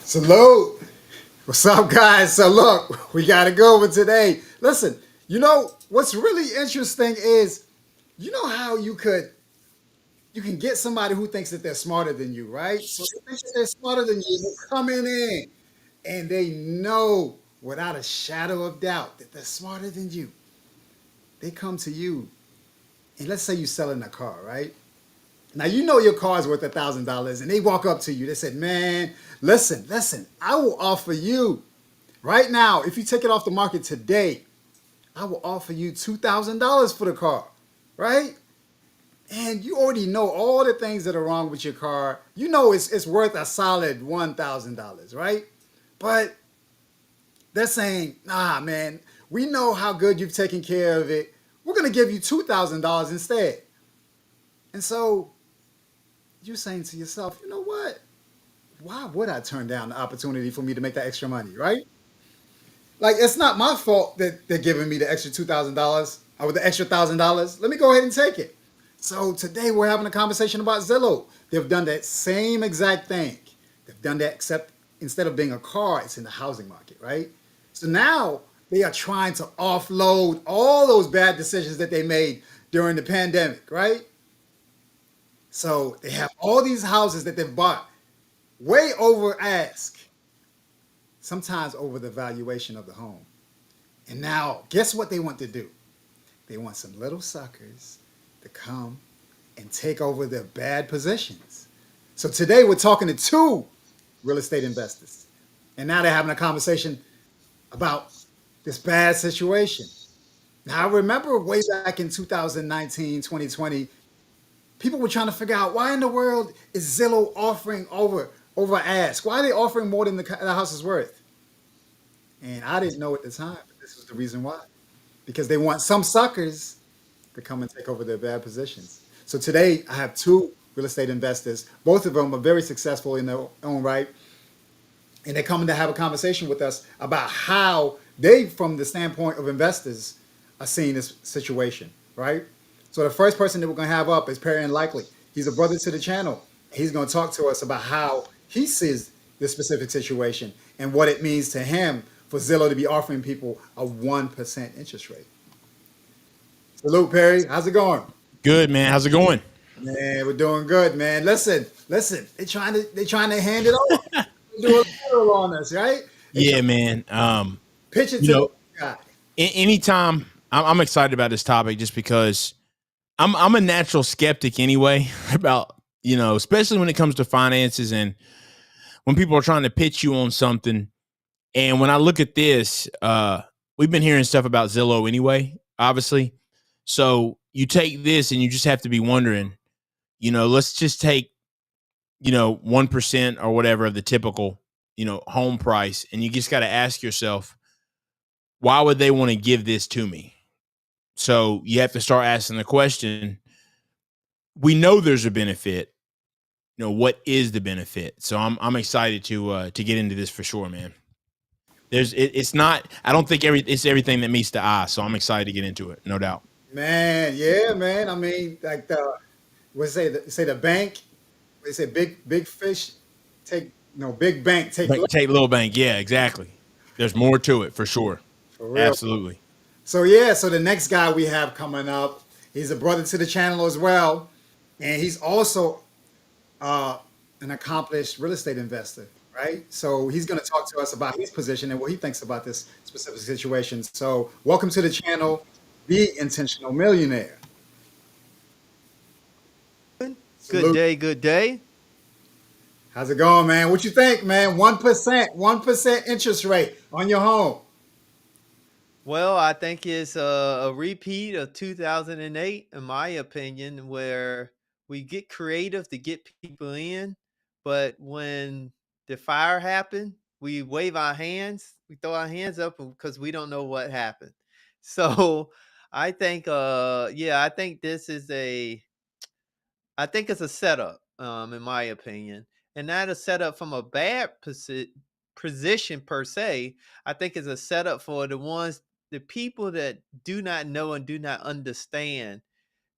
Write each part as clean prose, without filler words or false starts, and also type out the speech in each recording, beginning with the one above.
Salute. What's up, guys? So look, we got to go with today. Listen, what's really interesting is, how you can get somebody who thinks that they're smarter than you, right? So they think that they're smarter than you. They're coming in and they know without a shadow of doubt that they're smarter than you. They come to you and let's say you're selling a car, right? Now you know your car is worth $1,000, and they walk up to you. They said, "Man, listen. I will offer you right now if you take it off the market today. I will offer you $2,000 for the car, right? And you already know all the things that are wrong with your car. You know it's worth a solid $1,000, right? But they're saying, nah, man, we know how good you've taken care of it. We're gonna give you $2,000 instead." And so you're saying to yourself, you know what? Why would I turn down the opportunity for me to make that extra money, right? Like it's not my fault that they're giving me the extra $2,000 or the extra $1,000. Let me go ahead and take it. So today we're having a conversation about Zillow. They've done that same exact thing. They've done that except instead of being a car, it's in the housing market, right? So now they are trying to offload all those bad decisions that they made during the pandemic, right? So they have all these houses that they've bought way over ask, sometimes over the valuation of the home. And now, guess what they want to do? They want some little suckers to come and take over their bad positions. So today we're talking to two real estate investors. And now they're having a conversation about this bad situation. Now, I remember way back in 2019, 2020, people were trying to figure out why in the world is Zillow offering over ask? Why are they offering more than the house is worth? And I didn't know at the time, but this was the reason why. Because they want some suckers to come and take over their bad positions. So today I have two real estate investors. Both of them are very successful in their own right. And they're coming to have a conversation with us about how they, from the standpoint of investors, are seeing this situation, right? So the first person that we're going to have up is PerryUnlikely. He's a brother to the channel. He's going to talk to us about how he sees this specific situation and what it means to him for Zillow to be offering people a 1% interest rate. Salute, Perry. How's it going? Good, man. How's it going? Man, we're doing good, man. Listen. They trying to hand it over. Do a little on us, right? They try Yeah, man. pitch it You to the know, guy. anytime I'm excited about this topic, just because I'm a natural skeptic anyway about especially when it comes to finances and when people are trying to pitch you on something. And when I look at this, we've been hearing stuff about Zillow anyway, obviously. So you take this and you just have to be wondering, let's just take 1% or whatever of the typical home price, and you just got to ask yourself, why would they want to give this to me? So you have to start asking the question. We know there's a benefit. What is the benefit? So I'm excited to get into this for sure, man. It's not. I don't think it's everything that meets the eye. So I'm excited to get into it, no doubt. Man, yeah, man. I mean, like say the bank. They say big fish take no big bank take Bank, take little bank, yeah, exactly. There's more to it for sure. for real. Absolutely. So yeah, so the next guy we have coming up, he's a brother to the channel as well, and he's also uh, an accomplished real estate investor, right? So he's going to talk to us about his position and what he thinks about this specific situation. So welcome to the channel, The Intentional Millionaire. Good Salute. day, good day. How's it going, man? What you think, man? 1% interest rate on your home. Well, I think it's a repeat of 2008, in my opinion, where we get creative to get people in, but when the fire happened, we wave our hands, we throw our hands up because we don't know what happened. So I think this is I think it's a setup, in my opinion, and not a setup from a bad position per se. I think it's a setup for the people that do not know and do not understand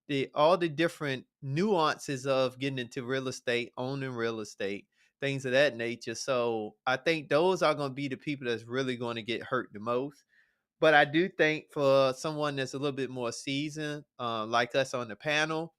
the all the different nuances of getting into real estate, owning real estate. things of that nature. So I think those are going to be the people that's really going to get hurt the most. But I do think for someone that's a little bit more seasoned, like us on the panel,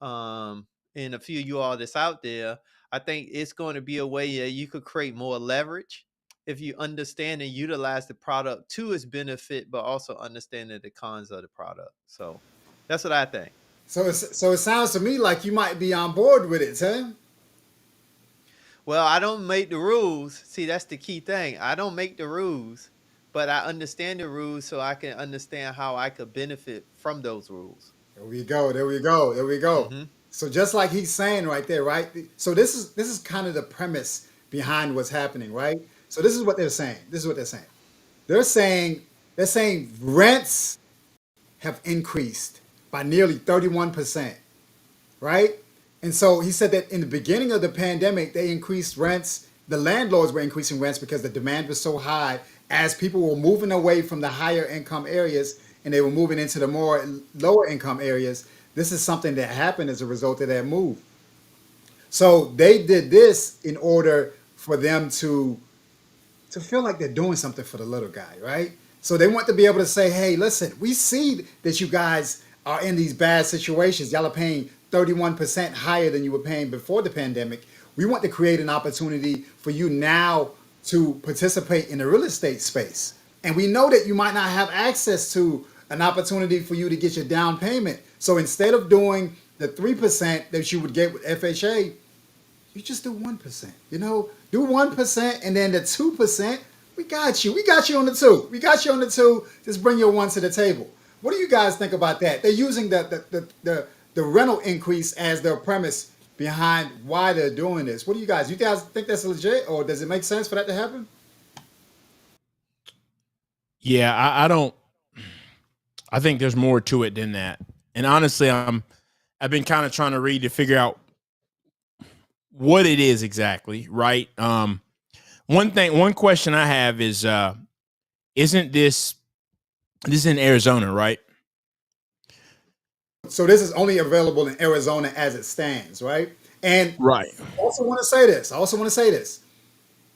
um, and a few of you all that's out there, I think it's going to be a way that you could create more leverage if you understand and utilize the product to its benefit, but also understanding the cons of the product. So that's what I think. So it sounds to me like you might be on board with it, Tim. Well, I don't make the rules. See, that's the key thing. I don't make the rules, but I understand the rules so I can understand how I could benefit from those rules. There we go. There we go. There we go. Hmm. So just like he's saying right there, right? So this is kind of the premise behind what's happening, right? So this is what they're saying. This is what they're saying. They're saying they're saying rents have increased by nearly 31%, right? And so he said that in the beginning of the pandemic, they increased rents. The landlords were increasing rents because the demand was so high as people were moving away from the higher income areas and they were moving into the more lower income areas. This is something that happened as a result of that move. So they did this in order for them to feel like they're doing something for the little guy, right? So they want to be able to say, hey, listen, we see that you guys are in these bad situations. Y'all are paying 31% higher than you were paying before the pandemic. We want to create an opportunity for you now to participate in the real estate space. And we know that you might not have access to an opportunity for you to get your down payment. So instead of doing the 3% that you would get with FHA, you just do 1%. Do 1%, and then the 2%. We got you. We got you on the two. We got you on the two. Just bring your one to the table. What do you guys think about that? They're using the rental increase as their premise behind why they're doing this. What do you guys think that's legit, or does it make sense for that to happen? Yeah, I don't. I think there's more to it than that. And honestly, I've been kind of trying to read to figure out what it is exactly, right? One question I have is, isn't this in Arizona, right? So this is only available in Arizona as it stands, right? And Right. I also want to say this.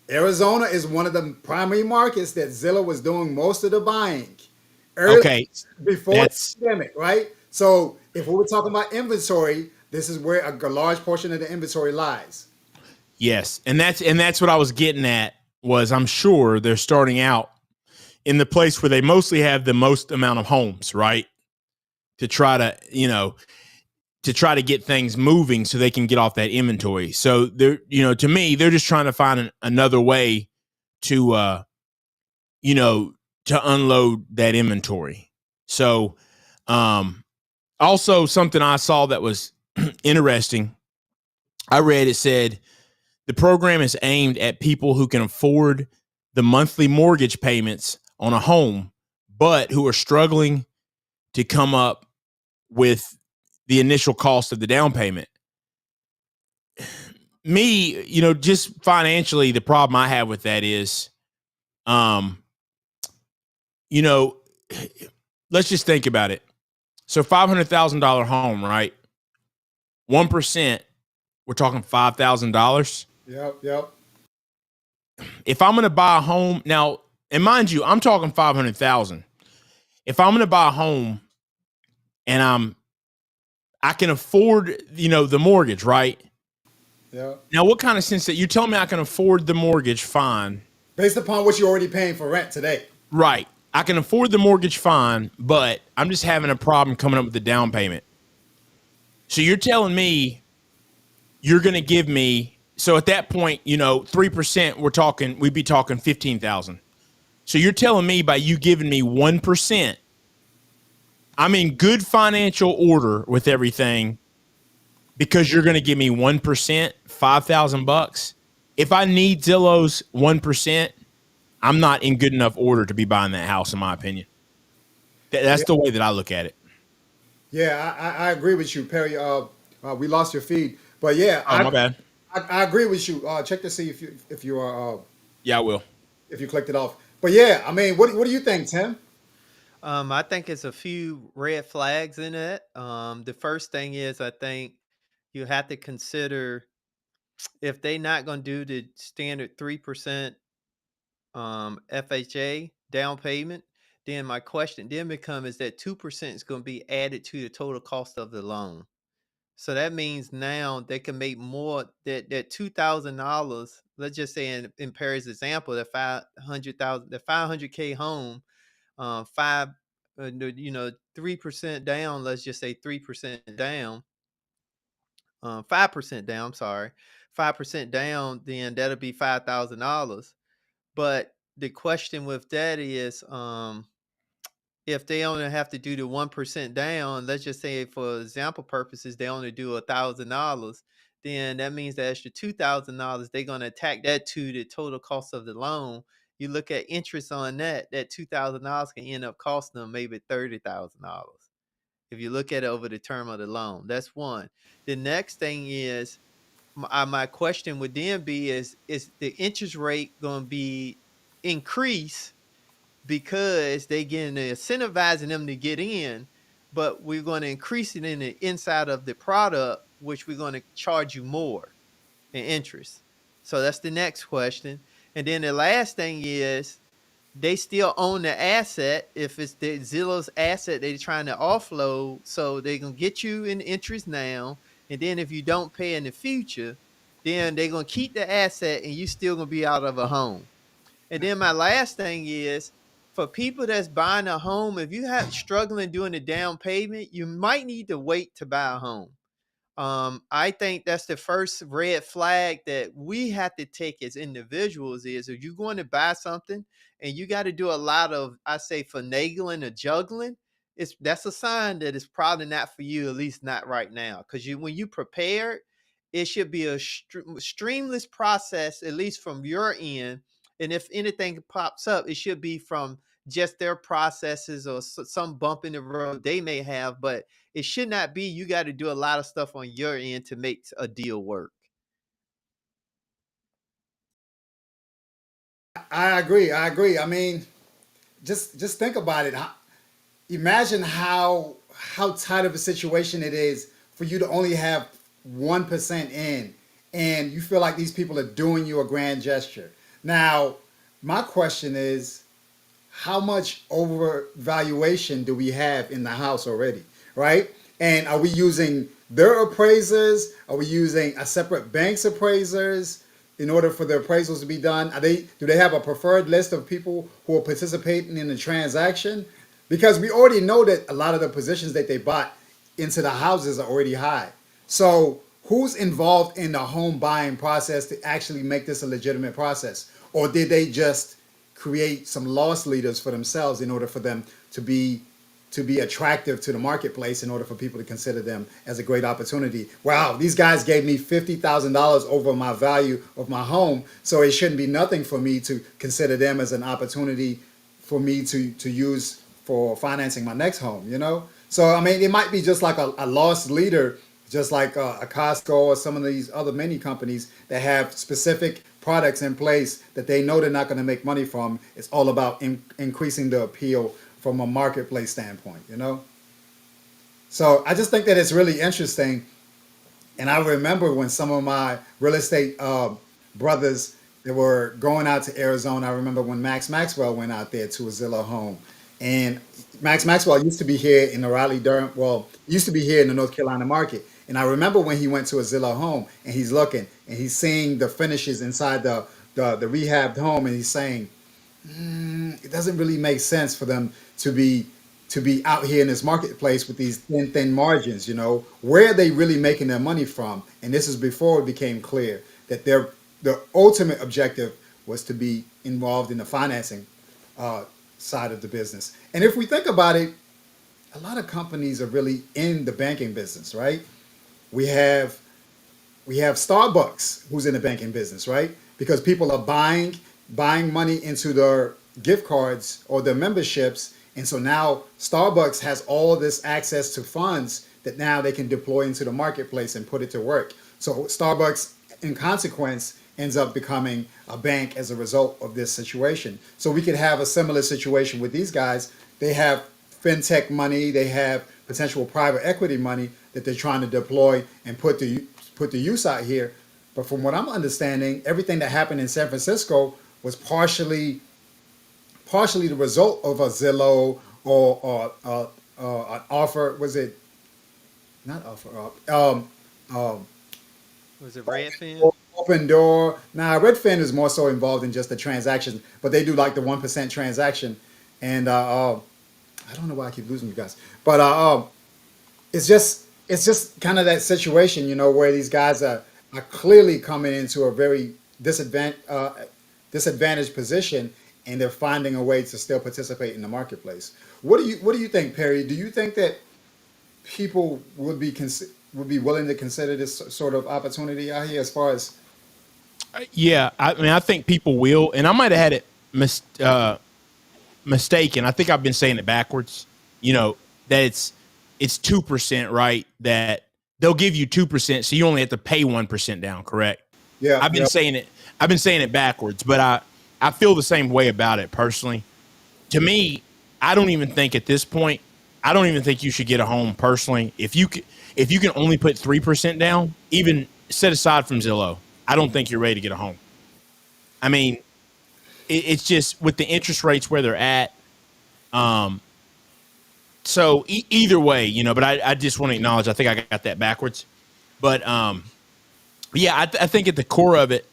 Arizona is one of the primary markets that Zillow was doing most of the buying early Okay. before That's the pandemic, right? So if we were talking about inventory, this is where a large portion of the inventory lies. yes. And that's what I was getting at was I'm sure they're starting out in the place where they mostly have the most amount of homes, right? To try to get things moving so they can get off that inventory. So they're, to me, they're just trying to find another way to, to unload that inventory. So, also something I saw that was interesting. I read it said the program is aimed at people who can afford the monthly mortgage payments on a home, but who are struggling to come up with the initial cost of the down payment. Me, just financially, the problem I have with that is, you know, let's just think about it. So $500,000 home, right? 1%, we're talking $5,000. Yep. If I'm going to buy a home now, and mind you, I'm talking 500,000. If I'm going to buy a home and I can afford, the mortgage, right? Yeah. Now, what kind of sense that you tell me I can afford the mortgage? Fine. Based upon what you're already paying for rent today. Right. I can afford the mortgage fine, but I'm just having a problem coming up with the down payment. So you're telling me you're going to give me, so at that point, 3%, we'd be talking 15,000. So you're telling me by you giving me 1%, I'm in good financial order with everything because you're going to give me 1%, $5,000. If I need Zillow's 1%, I'm not in good enough order to be buying that house, in my opinion. That's Yeah, the way that I look at it. yeah, I agree with you, Perry. We lost your feed, but yeah, Oh, my bad. I agree with you. Check to see if you are Yeah, I will. if you clicked it off. But yeah, I mean, what do you think, Tim? I think it's a few red flags in it. The first thing is I think you have to consider if they not gonna do the standard 3% FHA down payment, then my question then become is that 2% is going to be added to the total cost of the loan. So that means now they can make more that $2,000. Let's just say in Perry's example, the 500,000, the 500K home, five, 3% down. Let's just say 3% down, 5% down. I'm sorry, 5% down. Then that'll be $5,000. But the question with that is, if they only have to do the 1% down, let's just say for example purposes, they only do $1,000, then that means the extra $2,000, they're going to attack that to the total cost of the loan. You look at interest on that $2,000 can end up costing them maybe $30,000 if you look at it over the term of the loan. That's one. The next thing is, my question would then be is the interest rate going to be increased because they getting incentivizing them to get in, but we're going to increase it in the inside of the product, which we're going to charge you more in interest. So that's the next question. And then the last thing is, they still own the asset. If it's the Zillow's asset they're trying to offload, so they're gonna get you in interest now, and then if you don't pay in the future, then they're gonna keep the asset and you still gonna be out of a home. And then my last thing is, for people that's buying a home, if you have struggling doing the down payment, you might need to wait to buy a home. I think that's the first red flag that we have to take as individuals is if you're going to buy something and you got to do a lot of, I say, finagling or juggling, that's a sign that it's probably not for you, at least not right now. Because when you prepared, it should be a streamless process, at least from your end. And if anything pops up, it should be from just their processes or some bump in the road they may have, but it should not be you got to do a lot of stuff on your end to make a deal work. I agree. I agree. I mean, just think about it. Imagine how tight of a situation it is for you to only have 1% in, and you feel like these people are doing you a grand gesture. Now, my question is, how much overvaluation do we have in the house already, right? And are we using their appraisers? Are we using a separate bank's appraisers in order for the appraisals to be done? Do they have a preferred list of people who are participating in the transaction? Because we already know that a lot of the positions that they bought into the houses are already high. So who's involved in the home buying process to actually make this a legitimate process? Or did they just create some loss leaders for themselves in order for them to be attractive to the marketplace, in order for people to consider them as a great opportunity? Wow, these guys gave me $50,000 over my value of my home, so it shouldn't be nothing for me to consider them as an opportunity for me to use for financing my next home, you know? So, I mean, it might be just like a loss leader, just like a Costco or some of these other many companies that have specific products in place that they know they're not going to make money from. It's all about increasing the appeal from a marketplace standpoint, you know? So I just think that it's really interesting. And I remember when some of my real estate brothers, they were going out to Arizona. I remember when Max Maxwell went out there to a Zillow home. And Max Maxwell used to be here in the Raleigh-Durham, well, used to be here in the North Carolina market. And I remember when he went to a Zillow home and he's looking and he's seeing the finishes inside the rehabbed home, and he's saying, it doesn't really make sense for them to be out here in this marketplace with these thin margins. You know, where are they really making their money from? And this is before it became clear that their ultimate objective was to be involved in the financing side of the business. And if we think about it, a lot of companies are really in the banking business, right? We have Starbucks who's in the banking business, right? Because people are buying money into their gift cards or their memberships, and so now Starbucks has all this access to funds that now they can deploy into the marketplace and put it to work. So Starbucks, in consequence, ends up becoming a bank as a result of this situation. So we could have a similar situation with these guys. They have fintech money, they have potential private equity money that they're trying to deploy and put the use out here. But from what I'm understanding, everything that happened in San Francisco was partially the result of a Zillow or an offer. Was it not offer up? Um, Was it Redfin? Open door. Now, Redfin is more so involved in just the transactions, but they do like the 1% transaction, and I don't know why I keep losing you guys, but it's just kind of that situation, where these guys are clearly coming into a very disadvantaged position, and they're finding a way to still participate in the marketplace. What do you think, Perry? Do you think that people would be willing to consider this sort of opportunity out here as far as Yeah, I mean, I think people will, and I might have had it mistaken. I think I've been saying it backwards. You know that it's 2%, right? That they'll give you 2%, so you only have to pay 1% down. Correct? yeah, I've been yeah. saying it. I've been saying it backwards, but I feel the same way about it personally. To me, I don't even think at this point. I don't even think you should get a home personally. If you can only put 3% down, even set aside from Zillow, I don't think you're ready to get a home. I mean, it's just with the interest rates where they're at. Um, so either way, but I just want to acknowledge I think I got that backwards. But yeah, I think at the core of it,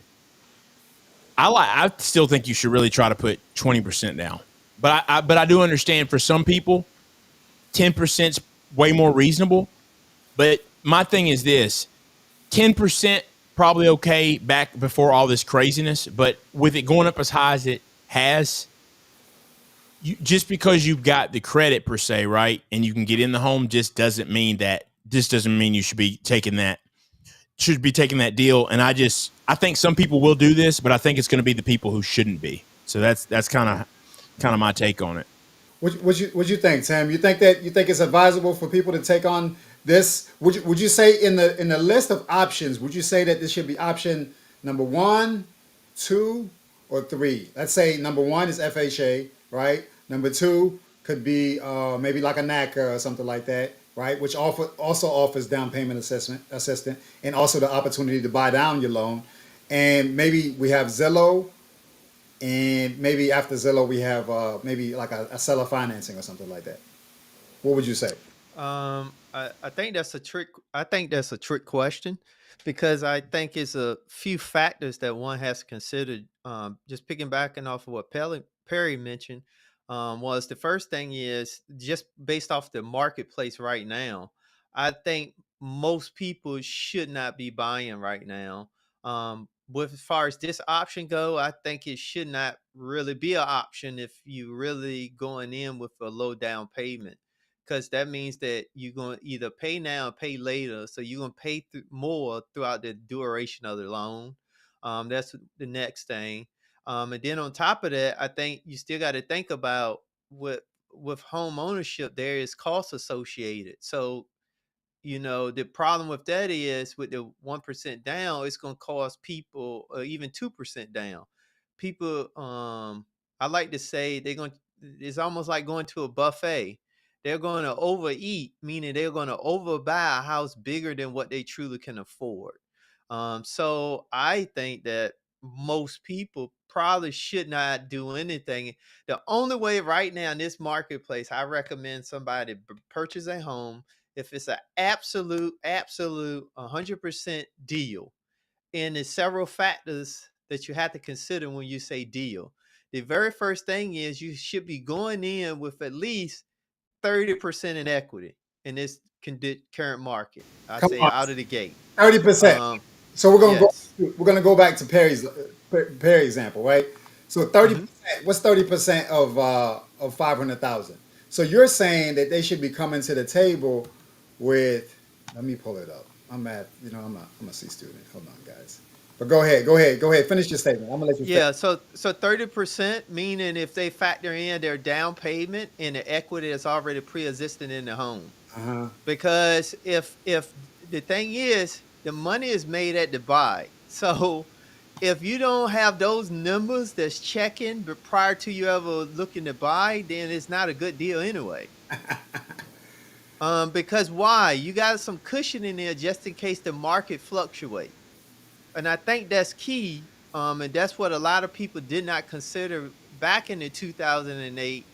I still think you should really try to put 20% down. But I do understand for some people, 10% is way more reasonable. But my thing is this: 10% probably okay back before all this craziness, but with it going up as high as it has, just because you've got the credit per se, right, and you can get in the home, just doesn't mean you should be taking that deal. And I think some people will do this, but I think it's going to be the people who shouldn't be. So that's kind of my take on it. What you think, Tim? You think it's advisable for people to take on this? Would you say in the list of options, would you say that this should be option number one, two, or three? Let's say number one is FHA, right? Number two could be maybe like a NACA or something like that, right? Which also offers down payment assistant and also the opportunity to buy down your loan. And maybe we have Zillow, and maybe after Zillow we have maybe like a seller financing or something like that. What would you say? I think that's a trick. I think that's a trick question because I think it's a few factors that one has to consider. Just picking back and off of what Perry mentioned, was the first thing is just based off the marketplace right now. I think most people should not be buying right now. With as far as this option go, I think it should not really be an option if you really going in with a low down payment because that means that you're going to either pay now or pay later. So you're going to pay more throughout the duration of the loan. That's the next thing. And then on top of that, I think you still got to think about with home ownership, there is costs associated. So the problem with that is with the 1% down, it's going to cost people even 2% down. People, I like to say it's almost like going to a buffet. They're going to overeat, meaning they're going to overbuy a house bigger than what they truly can afford. So I think that most people probably should not do anything. The only way right now in this marketplace, I recommend somebody purchase a home if it's an absolute 100% deal. And there's several factors that you have to consider when you say deal. The very first thing is you should be going in with at least 30% in equity in this current market. I Come say on, out of the gate. 30%. Um, So we're gonna go. yes. We're gonna go back to Perry example, right? So 30%. Mhm. What's 30% of 500,000? So you're saying that they should be coming to the table with. Let me pull it up. I'm at. I'm a C student. Hold on, guys. But go ahead. Go ahead. Go ahead. Finish your statement. I'm gonna let you finish. Yeah, so 30% meaning if they factor in their down payment and the equity that's already pre-existing in the home. Uh huh. Because if the thing is the money is made at the buy. So if you don't have those numbers that's checking but prior to you ever looking to buy, then it's not a good deal anyway. Because why? You got some cushion in there just in case the market fluctuate. And I think that's key. And that's what a lot of people did not consider back in the 2008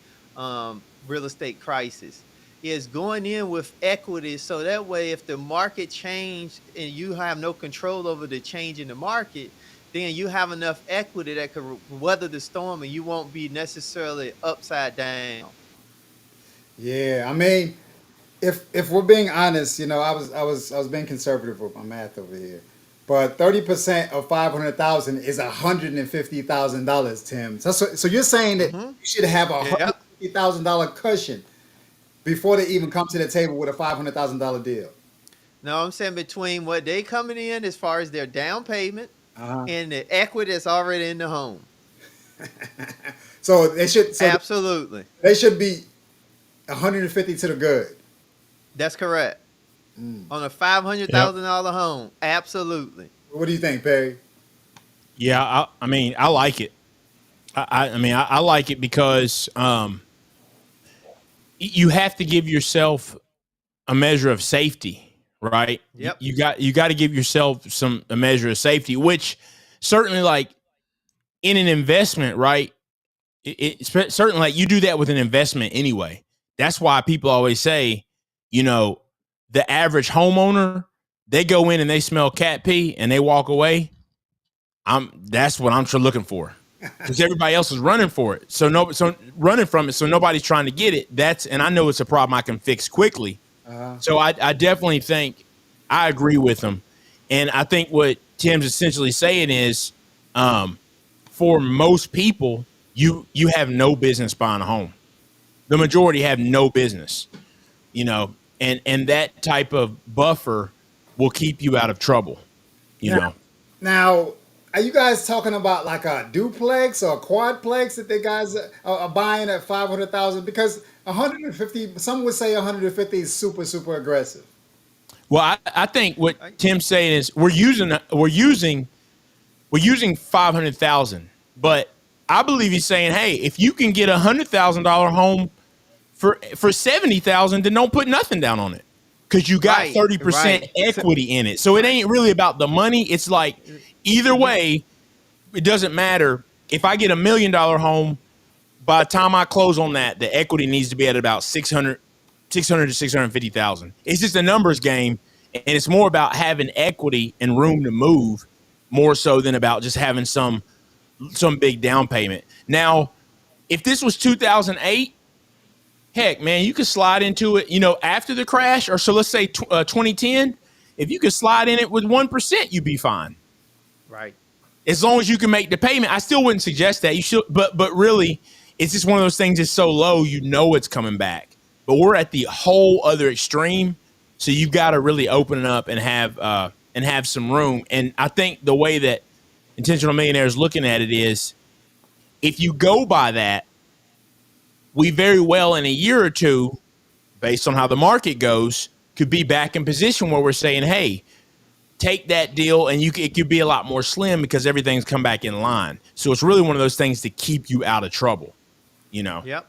real estate crisis, is going in with equity. So that way, if the market changed and you have no control over the change in the market, then you have enough equity that could weather the storm and you won't be necessarily upside down. Yeah, I mean, if we're being honest, you know, I was being conservative with my math over here, but 30% of 500,000 is $150,000, Tim. So you're saying that Hmm. you should have a Yeah. $150,000 cushion before they even come to the table with a $500,000 deal. No, I'm saying between what they coming in as far as their down payment Uh and the equity that's already in the home. huh. So Absolutely. they should be 150 to the good. That's correct. Mm. On a $500,000 home. Absolutely. What do you think, Perry? Yeah, I mean, I like it. I mean, I like it because you have to give yourself a measure of safety, right? Yep. You got to give yourself a measure of safety, which certainly, like in an investment, right? Certainly, like you do that with an investment anyway. That's why people always say, you know, the average homeowner, they go in and they smell cat pee and they walk away. That's what I'm looking for, because everybody else is running for it. So running from it. So nobody's trying to get it. And I know it's a problem I can fix quickly. Uh, So I definitely think I agree with him. And I think what Tim's essentially saying is, for most people, you have no business buying a home. The majority have no business, and that type of buffer will keep you out of trouble, you now, know. now, are you guys talking about like a duplex or a quadplex that the guys are buying at 500,000? Because 150, some would say 150 is super aggressive. Well, I think what I- Tim's saying is we're using 500,000, but I believe he's saying, hey, if you can get $100,000 home for 70,000, then don't put nothing down on it, because you got Right. 30% Right. So, equity in it. So it right. ain't really about the money. It's like either Hmm. way, it doesn't matter. If I get $1 million home, by the time I close on that, the equity needs to be at about 600 to 650,000. It's just a numbers game, and it's more about having equity and room to move, more so than about just having some big down payment. Now, if this was 2008, heck, man, you could slide into it, after the crash, or so let's say 2010. If you could slide in it with 1%, you'd be fine. Right. As long as you can make the payment. I still wouldn't suggest that. You should, but really, it's just one of those things that's so low, it's coming back. But we're at the whole other extreme, so you've got to really open it up and have some room. And I think the way that Intentional Millionaire is looking at it is, if you go by that, we very well in a year or two, based on how the market goes, could be back in position where we're saying, hey, take that deal, and it could be a lot more slim because everything's come back in line. So it's really one of those things to keep you out of trouble, you know. Yep.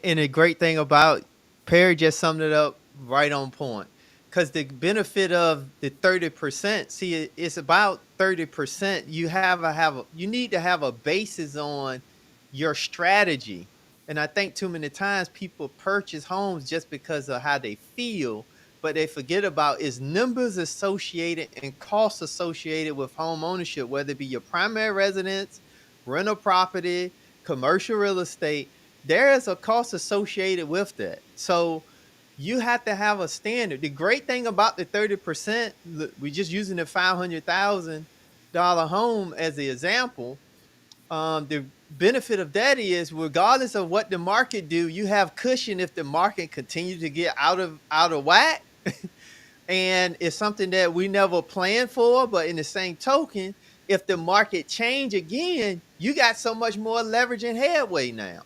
And a great thing about Perry just summed it up right on point. Because the benefit of the 30%, see, it's about 30%. You need to have a basis on your strategy. And I think too many times people purchase homes just because of how they feel, but they forget about is numbers associated and costs associated with home ownership, whether it be your primary residence, rental property, commercial real estate. There is a cost associated with that. So you have to have a standard. The great thing about the 30%, we're just using the $500,000 home as the example. The benefit of that is, regardless of what the market do, you have cushion if the market continues to get out of whack. And it's something that we never planned for. But in the same token, if the market change again, you got so much more leverage and headway now.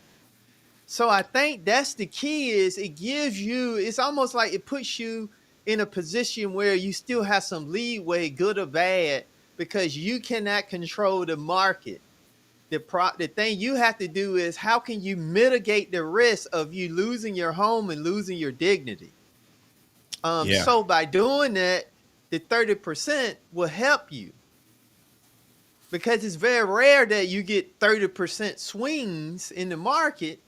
So I think that's the key, is it gives you, it's almost like it puts you in a position where you still have some leeway, good or bad, because you cannot control the market. The thing you have to do is, how can you mitigate the risk of you losing your home and losing your dignity? Yeah. So by doing that, the 30% will help you. because it's very rare that you get 30% swings in the market.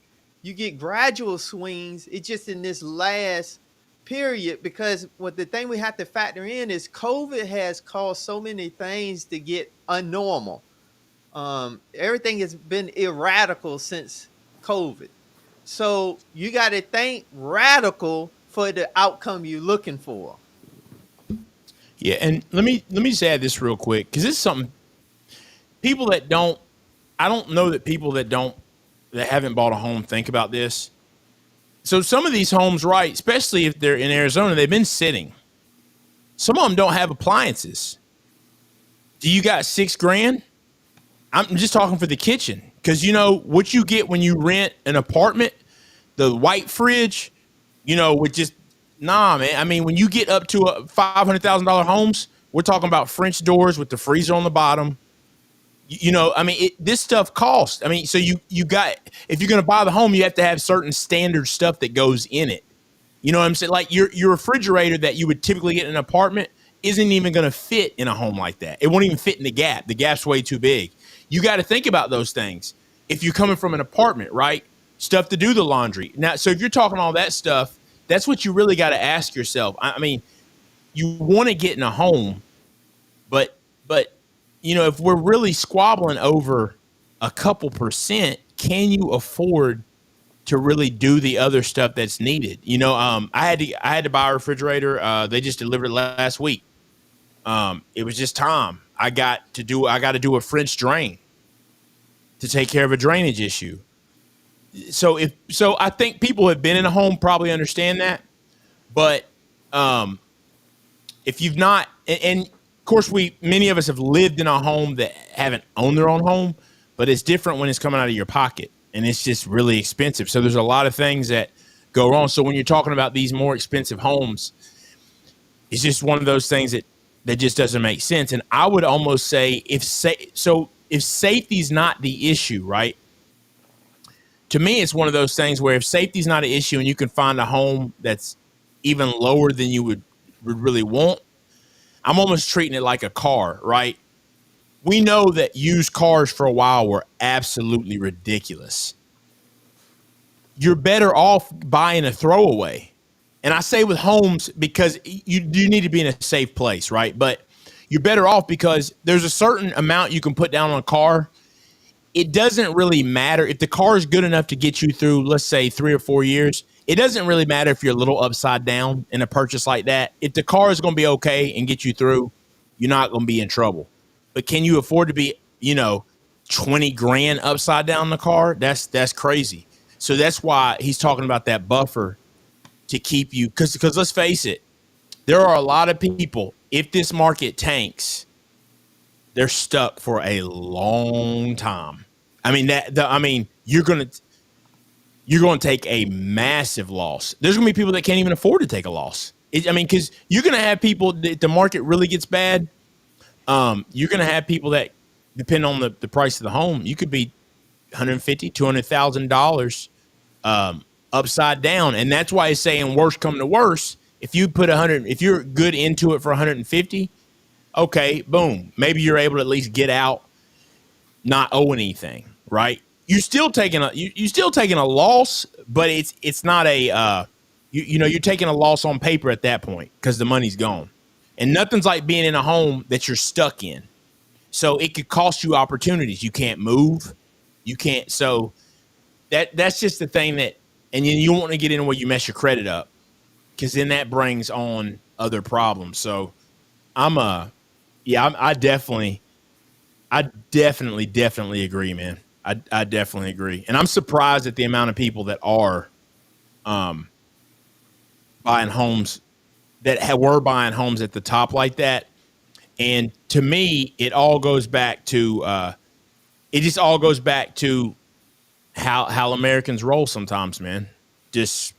You get gradual swings. It's just in this last period, because what the thing we have to factor in is COVID has caused so many things to get unnormal. Everything has been erradical since COVID. So you got to think radical for the outcome you're looking for. Yeah, and let me just add this real quick, because this is something people that don't. I don't know that people that haven't bought a home think about this. So some of these homes, right, especially if they're in Arizona, they've been sitting. Some of them don't have appliances. Do you got $6,000? I'm just talking for the kitchen, because you know what you get when you rent an apartment, the white fridge, with just man. I mean, when you get up to a $500,000 homes, we're talking about French doors with the freezer on the bottom. I mean, this stuff costs. I mean, so you got, if you're going to buy the home, you have to have certain standard stuff that goes in it. You know what I'm saying? Like your refrigerator that you would typically get in an apartment isn't even going to fit in a home like that. It won't even fit in the gap. The gap's way too big. You got to think about those things. If you're coming from an apartment, right? Stuff to do the laundry. Now, so if you're talking all that stuff, that's what you really got to ask yourself. I mean, you want to get in a home, but if we're really squabbling over a couple percent, can you afford to really do the other stuff that's needed? I had to buy a refrigerator. They just delivered it last week. It was just time. I got to do a French drain to take care of a drainage issue. So I think people who have been in a home probably understand that. But if you've not, and of course many of us have lived in a home that haven't owned their own home, but it's different when it's coming out of your pocket and it's just really expensive. So there's a lot of things that go wrong. So when you're talking about these more expensive homes, it's just one of those things that just doesn't make sense. And I would almost say if safety's not the issue, right? To me, it's one of those things where if safety's not an issue and you can find a home that's even lower than you would really want, I'm almost treating it like a car, right? We know that used cars for a while were absolutely ridiculous. You're better off buying a throwaway. And I say with homes because you need to be in a safe place, right? But you're better off because there's a certain amount you can put down on a car. It doesn't really matter if the car is good enough to get you through, let's say 3 or 4 years. It doesn't really matter if you're a little upside down in a purchase like that. If the car is going to be okay and get you through, you're not going to be in trouble. But can you afford to be, $20,000 upside down in the car? That's crazy. So that's why he's talking about that buffer to keep you, because let's face it, there are a lot of people, if this market tanks, they're stuck for a long time. I mean, you're going to take a massive loss. There's going to be people that can't even afford to take a loss. Because you're going to have people, if the market really gets bad, you're going to have people that, depend on the price of the home, you could be $150,000, $200,000 upside down. And that's why it's saying worst come to worst. If you put if you're good into it for 150, okay, boom. Maybe you're able to at least get out, not owe anything, right? You're still taking a loss, but it's not a you're taking a loss on paper at that point because the money's gone. And nothing's like being in a home that you're stuck in. So it could cost you opportunities. You can't move. You can't. So that's just the thing that, and you don't want to get in where you mess your credit up, because then that brings on other problems. So I definitely agree, man. I definitely agree. And I'm surprised at the amount of people that are buying homes were buying homes at the top like that. And to me, it all goes back to how Americans roll sometimes, man. Just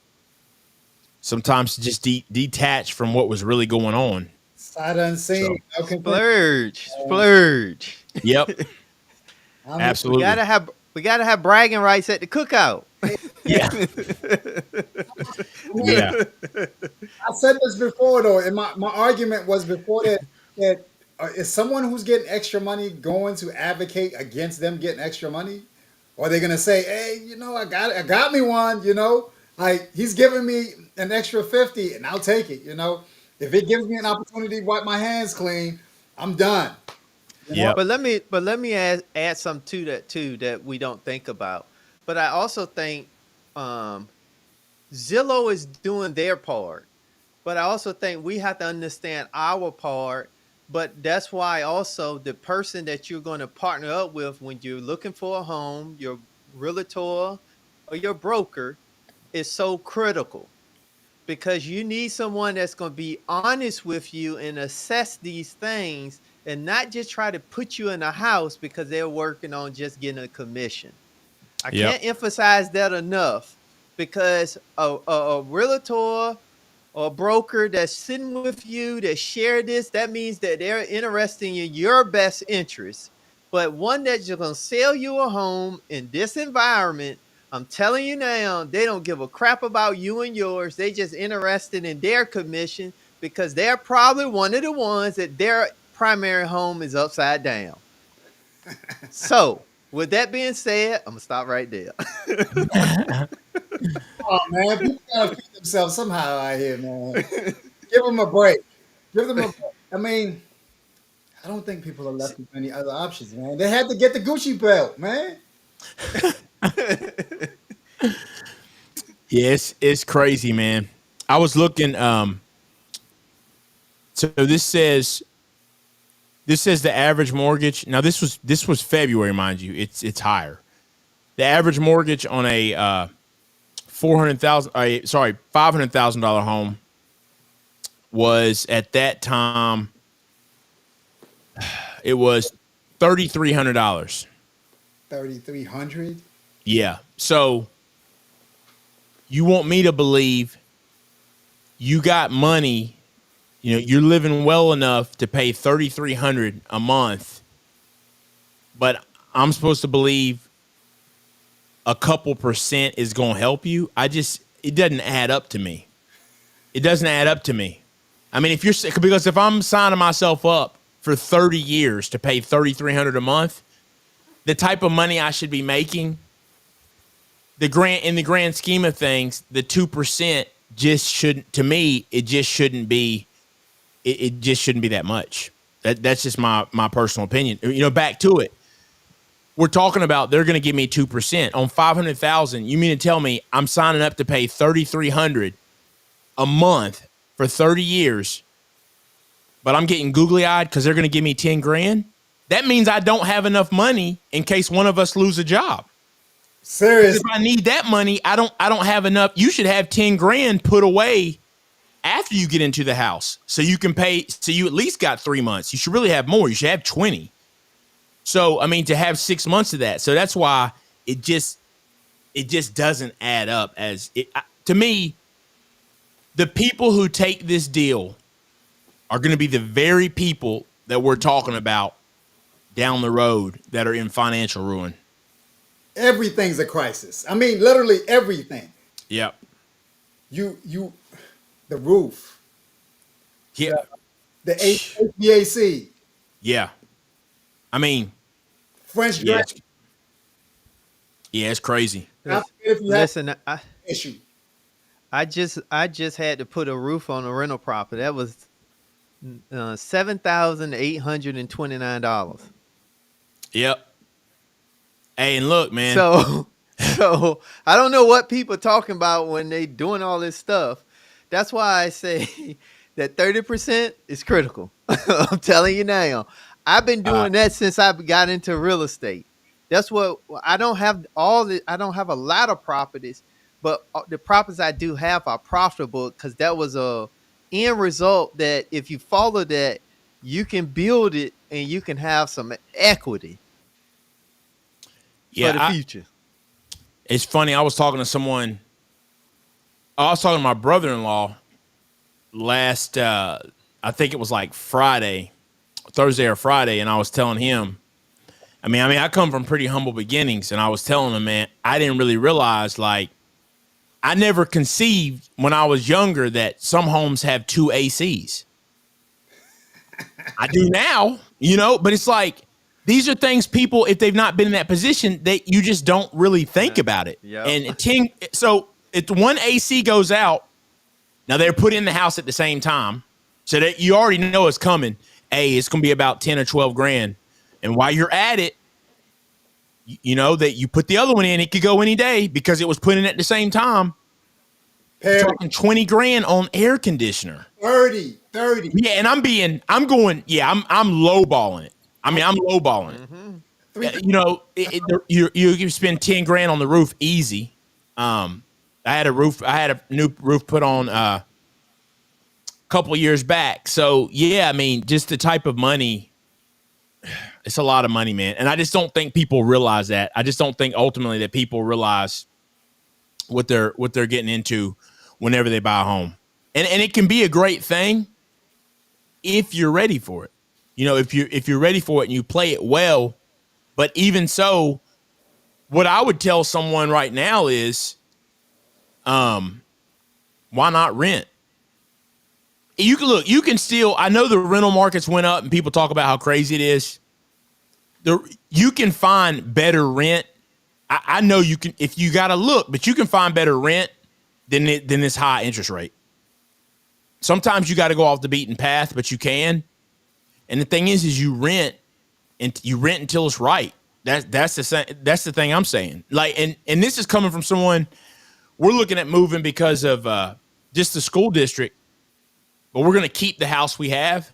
sometimes just detach from what was really going on. Sight unseen. So, Splurge. Yep. Absolutely. We gotta have bragging rights at the cookout. Yeah. Yeah. I said this before though, and my argument was before that is someone who's getting extra money going to advocate against them getting extra money? Or are they gonna say, hey, I got me one, like he's giving me an extra 50 and I'll take it, If it gives me an opportunity to wipe my hands clean, I'm done. You know? Yep. But let me add something to that too that we don't think about. But I also think um, Zillow is doing their part. But I also think we have to understand our part. But that's why also the person that you're going to partner up with when you're looking for a home, your realtor or your broker, is so critical because you need someone that's going to be honest with you and assess these things and not just try to put you in a house because they're working on just getting a commission. I Yep. can't emphasize that enough because a realtor or a broker that's sitting with you that share this, that means that they're interested in your best interest. But one that's just going to sell you a home in this environment, I'm telling you now, they don't give a crap about you and yours. They just interested in their commission because they're probably one of the ones that their primary home is upside down. So, with that being said, I'm gonna stop right there. Oh man, people gotta feed themselves somehow out here, man. Give them a break. Give them a break. I mean, I don't think people are left with any other options, man. They had to get the Gucci belt, man. Yeah, it's crazy, man. I was looking. So this says the average mortgage. Now this was February, mind you. It's higher. The average mortgage on a $500,000 home was at that time it was $3,300. 3,300. Yeah. So you want me to believe you got money, you're living well enough to pay $3,300 a month, but I'm supposed to believe a couple percent is going to help you. It doesn't add up to me. It doesn't add up to me. I mean, because if I'm signing myself up for 30 years to pay $3,300 a month, the type of money I should be making, in the grand scheme of things, the 2% just shouldn't, to me, it just shouldn't be, it just shouldn't be that much. That's just my personal opinion. Back to it. We're talking about they're going to give me 2% on 500,000. You mean to tell me I'm signing up to pay 3,300 a month for 30 years, but I'm getting googly eyed because they're going to give me 10 grand? That means I don't have enough money in case one of us lose a job. Seriously. If I need that money, I don't have enough. You should have 10 grand put away after you get into the house so you can pay. So you at least got 3 months. You should really have more. You should have 20. So, I mean, to have 6 months of that. So that's why it just doesn't add up to me. The people who take this deal are going to be the very people that we're talking about down the road that are in financial ruin. Everything's a crisis. I mean, literally everything. Yep. The roof, Yeah. the HVAC, Yeah. I mean, French yeah, drain. it's crazy. If you have Listen, issue. I just had to put a roof on a rental property. That was $7,829. Yep. Hey, and look, man. So I don't know what people are talking about when they doing all this stuff. That's why I say that 30% is critical. I'm telling you now. I've been doing that since I got into real estate. That's what I don't have I don't have a lot of properties, but the properties I do have are profitable because that was a end result that if you follow that, you can build it and you can have some equity for the future. It's funny. I was talking to my brother-in-law last, I think it was like Thursday or Friday. And I was telling him, I mean, I come from pretty humble beginnings, and I was telling him, man, I didn't really realize, like, I never conceived when I was younger that some homes have two ACs. I do now, but it's like, these are things people, if they've not been in that position, that you just don't really think about it. Yep. And so if one AC goes out, now they're put in the house at the same time, so that you already know it's coming. Hey, it's going to be about 10 or 12 grand. And while you're at it, you know that you put the other one in, it could go any day because it was put in at the same time. Perry, Talking 20 grand on air conditioner. 30. Yeah, and I'm lowballing it. I mean, I'm lowballing it. You can spend 10 grand on the roof easy. I had a new roof put on a couple of years back. So yeah, I mean, just the type of money, it's a lot of money, man. And I just don't think people realize that. I just don't think ultimately that people realize what they're getting into whenever they buy a home. And it can be a great thing if you're ready for it. If you're ready for it and you play it well. But even so, what I would tell someone right now is, why not rent? You can still, I know the rental markets went up and people talk about how crazy it is. You can find better rent. I know you can, if you got to look, but you can find better rent than this high interest rate. Sometimes you got to go off the beaten path, but you can. And the thing is you rent until it's right. That's the thing I'm saying. Like, and this is coming from someone, we're looking at moving because of just the school district, but we're going to keep the house we have.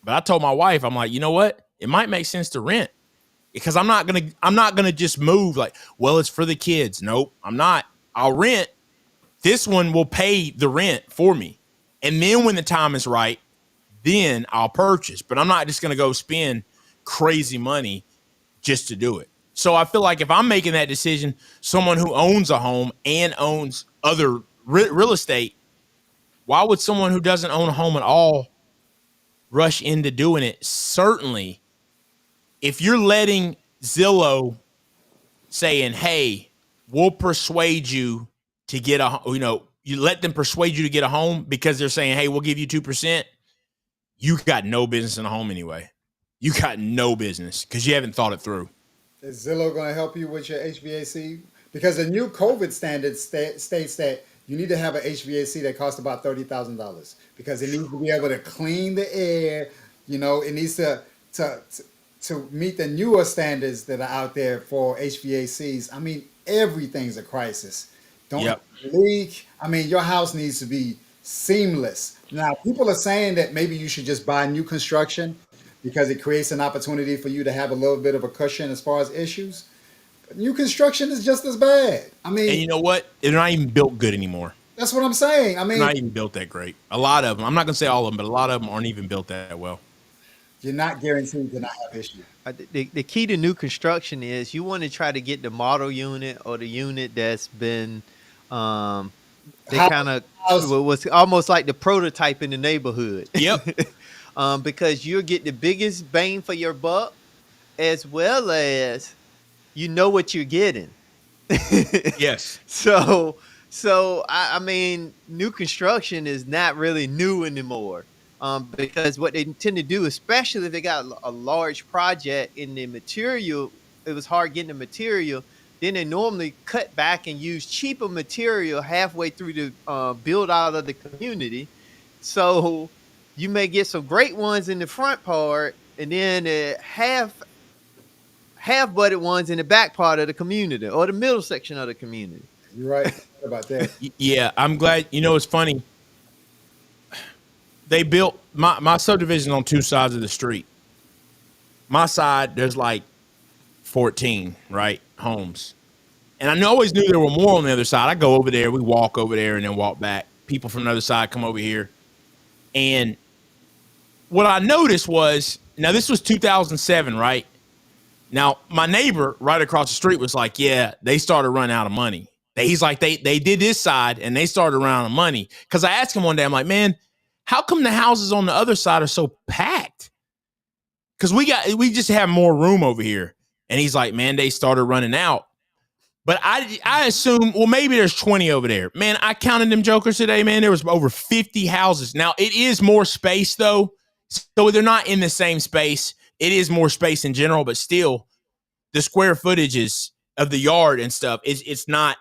But I told my wife, I'm like, you know what? It might make sense to rent, because I'm not going to just move like, well, it's for the kids. Nope, I'm not. I'll rent. This one will pay the rent for me. And then when the time is right, then I'll purchase. But I'm not just going to go spend crazy money just to do it. So I feel like if I'm making that decision, someone who owns a home and owns other real estate, why would someone who doesn't own a home at all rush into doing it? Certainly, if you're letting Zillow saying, hey, we'll persuade you to get you let them persuade you to get a home because they're saying, hey, we'll give you 2%. You got no business in a home anyway. You got no business because you haven't thought it through. Is Zillow going to help you with your HVAC? Because the new COVID standard states that you need to have an HVAC that costs about $30,000 because it needs to be able to clean the air. It needs to meet the newer standards that are out there for HVACs. I mean, everything's a crisis. Don't leak. I mean, your house needs to be seamless. Now, people are saying that maybe you should just buy new construction because it creates an opportunity for you to have a little bit of a cushion as far as issues. But new construction is just as bad. I mean, and you know what? They're not even built good anymore. That's what I'm saying. I mean, they're not even built that great. A lot of them. I'm not going to say all of them, but a lot of them aren't even built that well. You're not guaranteed to not have issues. The key to new construction is you want to try to get the model unit or the unit that's been was almost like the prototype in the neighborhood. Yep. Because you'll get the biggest bang for your buck, as well as you know what you're getting. Yes. So I mean, new construction is not really new anymore. Because what they tend to do, especially if they got a large project in the material, it was hard getting the material. Then they normally cut back and use cheaper material halfway through the build out of the community. So you may get some great ones in the front part, and then half butted ones in the back part of the community or the middle section of the community. You're right about that. Yeah, I'm glad. It's funny. They built my subdivision on two sides of the street. My side, there's like 14, right, homes. And I always knew there were more on the other side. I go over there, we walk over there and then walk back. People from the other side come over here. And what I noticed was, now this was 2007, right? Now, my neighbor right across the street was like, yeah, they started running out of money. He's like, they did this side and they started running out of money. Because I asked him one day, I'm like, man, how come the houses on the other side are so packed? Because we just have more room over here. And he's like, man, they started running out. But I assume, well, maybe there's 20 over there. Man, I counted them jokers today, man. There was over 50 houses. Now, it is more space, though. So they're not in the same space. It is more space in general, but still the square footage is of the yard and stuff. It's not,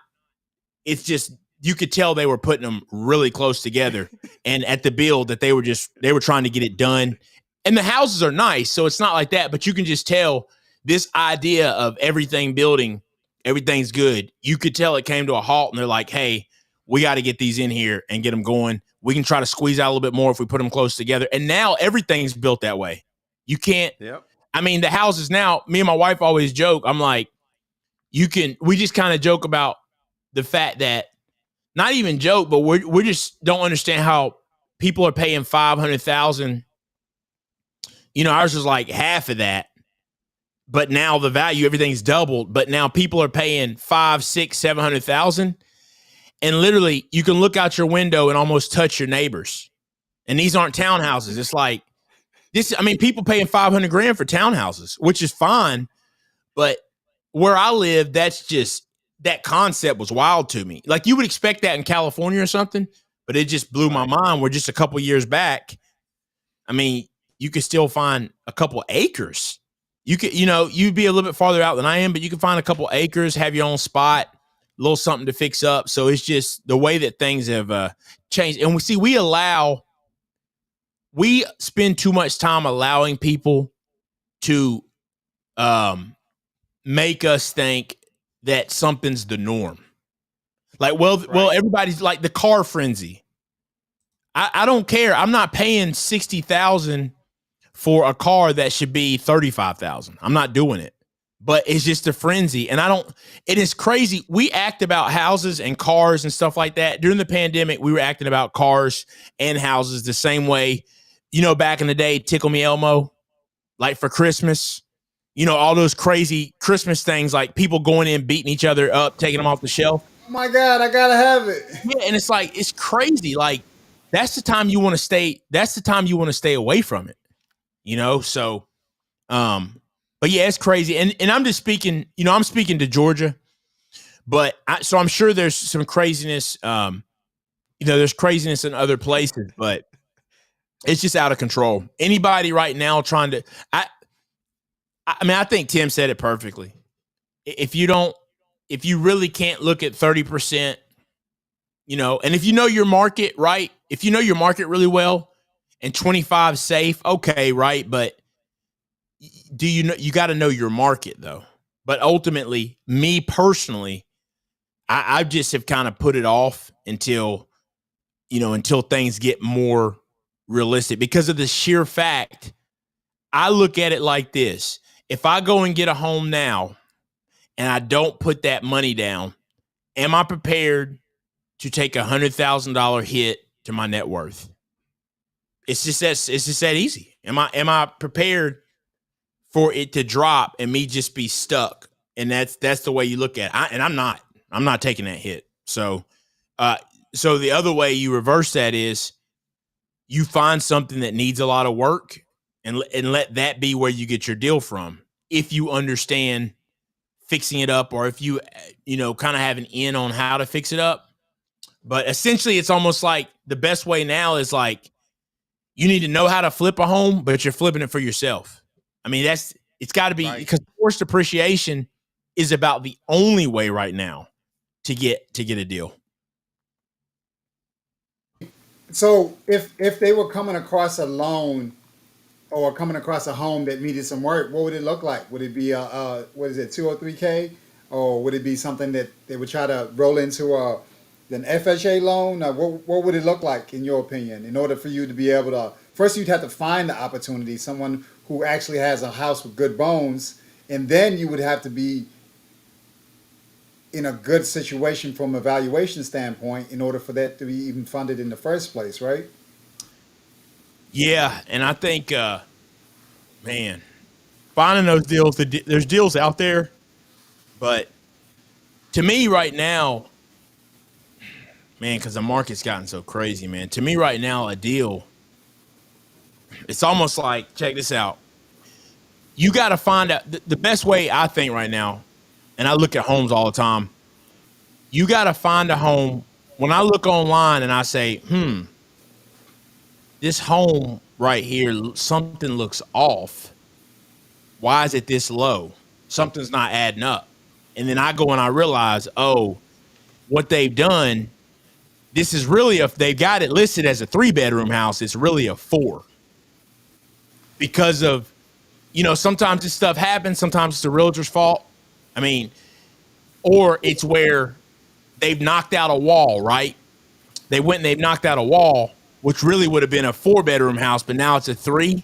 it's just, you could tell they were putting them really close together. And at the build that they were trying to get it done. And the houses are nice, so it's not like that, but you can just tell this idea of everything building, everything's good. You could tell it came to a halt and they're like, hey, we got to get these in here and get them going. We can try to squeeze out a little bit more if we put them close together. And now everything's built that way. You can't, I mean, the houses now, me and my wife always joke. I'm like, we just kind of joke about the fact that, not even joke, but we just don't understand how people are paying $500,000. You know, ours was like half of that, but now the value, everything's doubled. But now people are paying 5, 6, 700,000, and literally you can look out your window and almost touch your neighbors. And these aren't townhouses. It's like this. I mean, people paying $500,000 for townhouses, which is fine, but where I live, that concept was wild to me. Like, you would expect that in California or something, but it just blew my mind. We're just a couple years back. I mean, you could still find a couple acres. You could, you'd be a little bit farther out than I am, but you can find a couple acres, have your own spot, a little something to fix up. So it's just the way that things have changed. And we spend too much time allowing people to make us think that something's the norm. Like, well, everybody's like the car frenzy. I don't care. I'm not paying $60,000 for a car that should be $35,000. I'm not doing it. But it's just a frenzy. And it is crazy. We act about houses and cars and stuff like that. During the pandemic, we were acting about cars and houses the same way, back in the day, Tickle Me Elmo, like for Christmas, all those crazy Christmas things, like people going in, beating each other up, taking them off the shelf. Oh my God, I gotta have it. Yeah, and it's like, it's crazy. Like, that's the time you want to stay. That's the time you want to stay away from it. So, but yeah, it's crazy. And I'm just speaking, I'm speaking to Georgia, but so I'm sure there's some craziness. There's craziness in other places, but it's just out of control. Anybody right now trying to, I think Tim said it perfectly. If you really can't look at 30%, and if you know your market, right? If you know your market really well and 25 safe, okay, right? But you got to know your market though. But ultimately, me personally, I just have kind of put it off until things get more realistic, because of the sheer fact, I look at it like this. If I go and get a home now and I don't put that money down, am I prepared to take $100,000 hit to my net worth? It's just that easy. Am I prepared for it to drop and me just be stuck? And that's the way you look at it. And I'm not taking that hit. So the other way you reverse that is you find something that needs a lot of work and let that be where you get your deal from. If you understand fixing it up, or if you kind of have an in on how to fix it up. But essentially, it's almost like the best way now is like, you need to know how to flip a home, but you're flipping it for yourself. I mean, it's got to be, because forced appreciation is about the only way right now to get a deal. So if they were coming across a loan or coming across a home that needed some work, what would it look like? Would it be a 203K, or would it be something that they would try to roll into an FHA loan? What would it look like, in your opinion, in order for you to be able to? First, you'd have to find the opportunity, someone who actually has a house with good bones, and then you would have to be in a good situation from a valuation standpoint in order for that to be even funded in the first place, right? Yeah, and I think, man, finding those deals, there's deals out there, but to me right now, man, because the market's gotten so crazy, man. To me right now, a deal, it's almost like, check this out. You got to find out the best way, I think, right now, and I look at homes all the time. You got to find a home. When I look online and I say, this home right here, something looks off. Why is it this low? Something's not adding up. And then I go and I realize, oh, what they've done, this is really they've got it listed as a 3-bedroom house. It's really a 4 because of, sometimes this stuff happens. Sometimes it's the realtor's fault. I mean, or it's where they've knocked out a wall, right? They went and they've knocked out a wall, which really would have been a 4-bedroom house, but now it's a 3.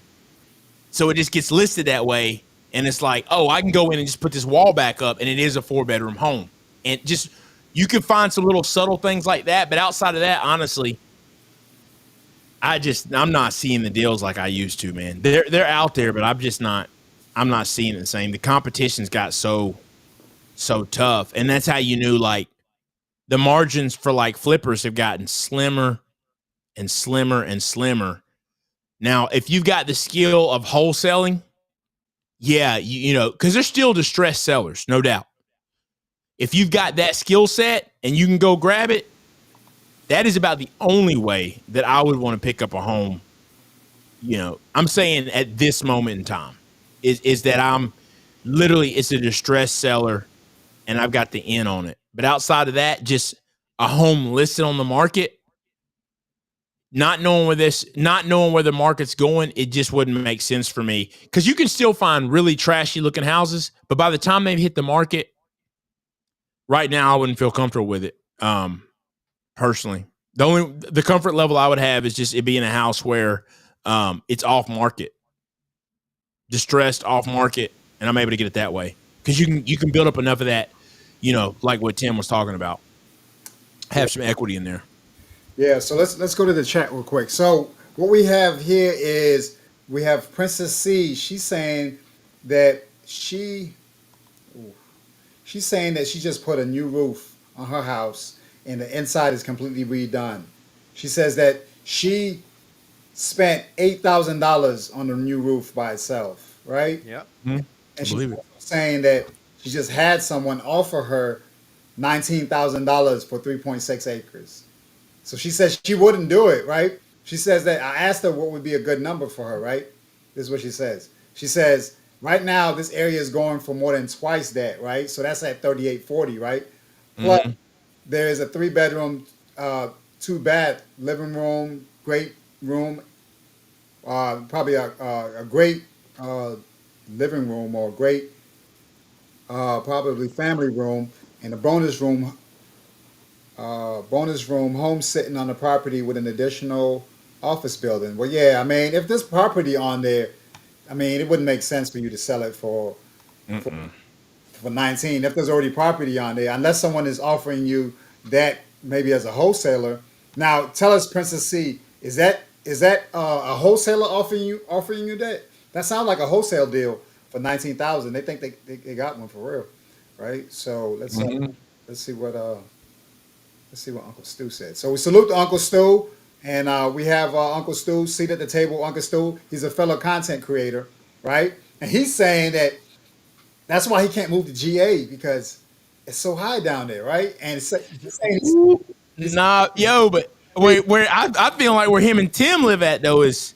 So it just gets listed that way. And it's like, oh, I can go in and just put this wall back up, and it is a 4-bedroom home. And just, you can find some little subtle things like that. But outside of that, honestly, I'm not seeing the deals like I used to, man. They're out there, but I'm not seeing it the same. The competition's got so tough. And that's how you knew, like, the margins for like flippers have gotten slimmer and slimmer and slimmer. Now, if you've got the skill of wholesaling, yeah, because they're still distressed sellers, no doubt. If you've got that skill set and you can go grab it, that is about the only way that I would want to pick up a home. I'm saying at this moment in time is that I'm literally, it's a distressed seller and I've got the in on it. But outside of that, just a home listed on the market, not knowing where the market's going, it just wouldn't make sense for me. Because you can still find really trashy looking houses, but by the time they hit the market, right now I wouldn't feel comfortable with it. Personally, the comfort level I would have is just it being a house where it's off market, distressed off market, and I'm able to get it that way. Because you can build up enough of that, like what Tim was talking about. Have some equity in there. Yeah, so let's go to the chat real quick. So what we have here is we have Princess C. She's saying that she's saying that she just put a new roof on her house and the inside is completely redone. She says that she spent $8,000 on the new roof by itself, right? Yep. Mm-hmm. And she's Believe it. saying that she just had someone offer her $19,000 for 3.6 acres. So she says she wouldn't do it, right? She says that I asked her what would be a good number for her, right? This is what she says. She says, right now this area is going for more than twice that, right? So that's at 3840, right? Plus, there is a 3-bedroom, 2-bath living room, great room, probably a great living room or a great probably family room, and a bonus room home sitting on the property with an additional office building. Well, yeah, I mean, if there's property on there, I mean, it wouldn't make sense for you to sell it for 19 if there's already property on there, unless someone is offering you that maybe as a wholesaler. Now, tell us, Princess C, is that a wholesaler offering you that? That sounds like a wholesale deal for 19,000. They think they got one for real, right? So let's see what Uncle Stu said. So we salute to Uncle Stu, and we have Uncle Stu seated at the table. Uncle Stu, he's a fellow content creator, right? And he's saying that that's why he can't move to GA because it's so high down there, right? And it's saying But where I feel like where him and Tim live at though is,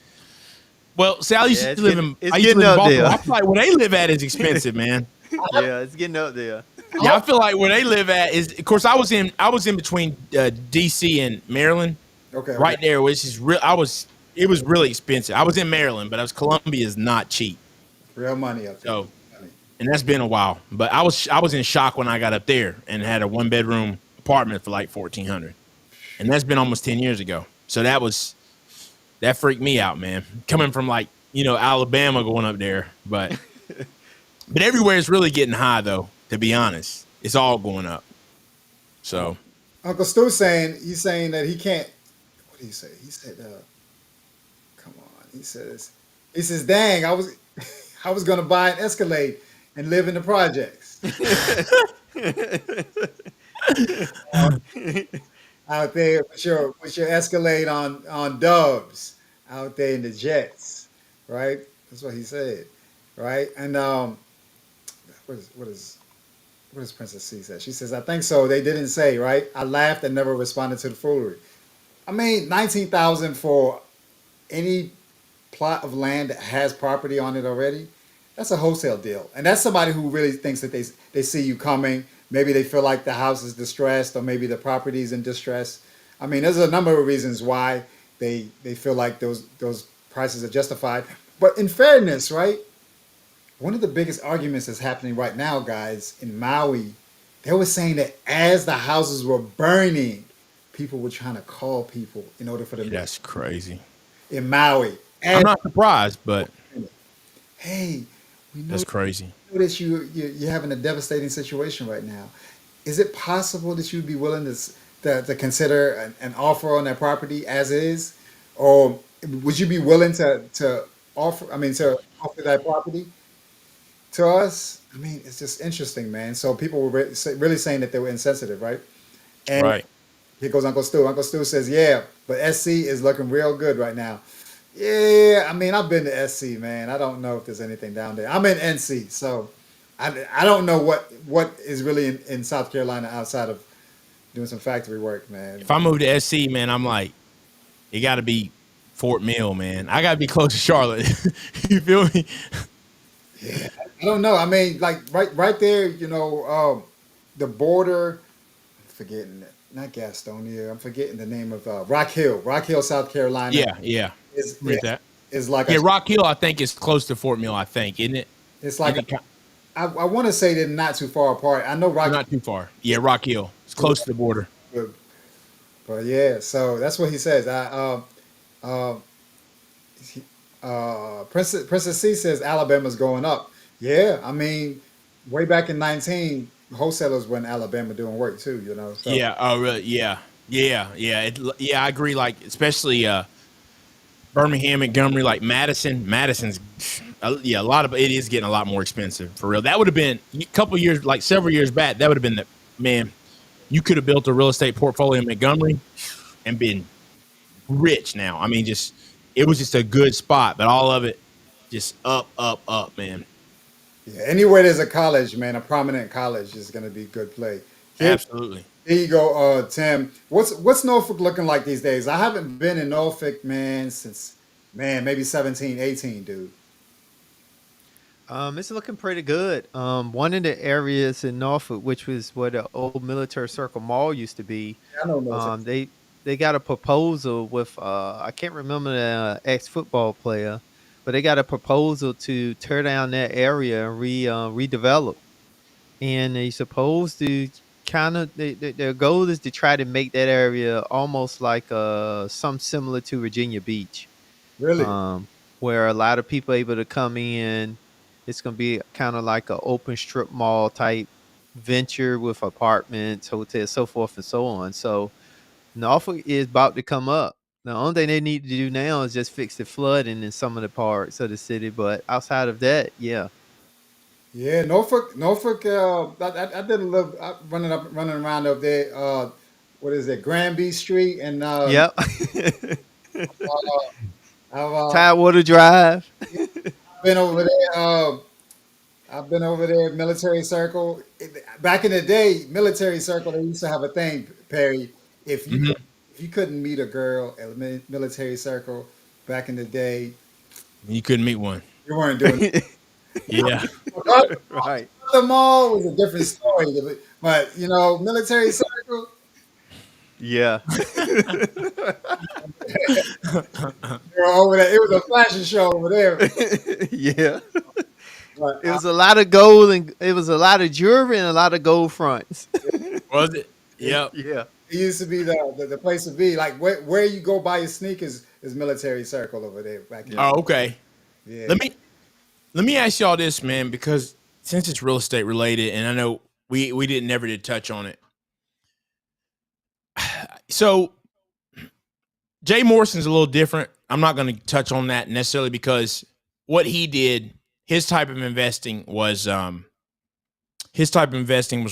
well, see, I used to live in Baltimore. There. I feel like where they live at is expensive, man. Yeah, it's getting up there. Yeah, I feel like where they live at is, of course, I was in between DC and Maryland, right there, which is real. It was really expensive. I was in Maryland, but Columbia is not cheap. Real money up there. So, and that's been a while. But I was in shock when I got up there and had a 1-bedroom apartment for like $1,400, and that's been almost 10 years ago. So that freaked me out, man. Coming from like Alabama going up there, but everywhere is really getting high though. To be honest, it's all going up. So Uncle Stu he's saying that he can't. What did he say? He said, "Come on." He says, "Dang, I was gonna buy an Escalade and live in the projects." Out there with your Escalade on Dubs out there in the jets, right? That's what he said, right? And what does Princess C say? She says, "I think so. They didn't say, right? I laughed and never responded to the foolery." I mean, 19,000 for any plot of land that has property on it already, that's a wholesale deal. And that's somebody who really thinks that they see you coming. Maybe they feel like the house is distressed or maybe the property is in distress. I mean, there's a number of reasons why they feel like those prices are justified. But in fairness, right? One of the biggest arguments that's happening right now, guys, in Maui, they were saying that as the houses were burning, people were trying to call people in order for them to That's crazy. in Maui. I'm And not surprised, but hey, we that's crazy. know that you're having a devastating situation right now. Is it possible that you'd be willing to consider an offer on that property as is, or would you be willing to offer? I mean, to offer that property to us? I mean, it's just interesting, man. So people were really saying that they were insensitive, right? And Right. here goes Uncle Stu. Uncle Stu says, "Yeah, but SC is looking real good right now." Yeah, I mean, I've been to SC, man. I don't know if there's anything down there. I'm in NC, so I don't know what is really in South Carolina outside of doing some factory work, man. If I move to SC, man, I'm like, it got to be Fort Mill, man. I got to be close to Charlotte. You feel me? Yeah, I don't know. I mean, like right there, the border. I'm forgetting it. Not Gastonia. I'm forgetting the name of Rock Hill. Rock Hill, South Carolina Yeah, yeah. is Read that. is like Yeah, Rock Hill, I think, is close to Fort Mill, I think, isn't it? it's like Isn't it I want to say they're not too far apart. I know Rock not too far. Yeah, Rock Hill. It's close to the border. Hill, but yeah. So that's what he says. Uh, Princess C says Alabama's going up. Yeah, I mean, way back in 19, wholesalers were in Alabama doing work too. So Yeah. Oh, really? Yeah. Yeah. Yeah. Yeah, I agree. Like, especially Birmingham, Montgomery, like Madison's, yeah, a lot of it is getting a lot more expensive for real. That would have been a couple years, like several years back. That would have been the man. You could have built a real estate portfolio in Montgomery and been rich now. I mean, just it was just a good spot, but all of it just up, up, up, man. yeah, anywhere there's a college, man, a prominent college is going to be good play. Here, Absolutely. here you go, Tim. What's Norfolk looking like these days? I haven't been in Norfolk, man, since maybe 17, 18, dude. It's looking pretty good. One of the areas in Norfolk, which was where the old Military Circle Mall used to be, I don't know. they got a proposal with I can't remember the ex-football player, but they got a proposal to tear down that area and redevelop. And they supposed to their goal is to try to make that area almost like some similar to Virginia Beach, Really? um, where a lot of people able to come in. It's going to be kind of like an open strip mall type venture with apartments, hotels, so forth and so on. So Norfolk is about to come up. The only thing they need to do now is just fix the flooding in some of the parts of the city. But outside of that, yeah. Yeah, Norfolk. I did a little running around up there. What is it, Granby Street, and Yep. uh, I've Tidewater Drive. been over there. I've been over there, Military Circle. Back in the day, Military Circle, they used to have a thing, Perry. If you Hmm. if you couldn't meet a girl at a Military Circle back in the day, You couldn't meet one. you weren't doing it. Yeah. Right. The mall was a different story, but Military Circle. Yeah. They were over there. It was a fashion show over there. Yeah. But It was a lot of gold and it was a lot of jewelry and a lot of gold fronts. Was it? it, Yep. Yeah. it used to be the place to be. Like where you go buy your sneakers is Military Circle over there back in. Oh, okay. Yeah, Let me ask y'all this, man, because since it's real estate related, and I know we didn't never did touch on it. So Jay Morrison's a little different. I'm not going to touch on that necessarily because what he did, his type of investing was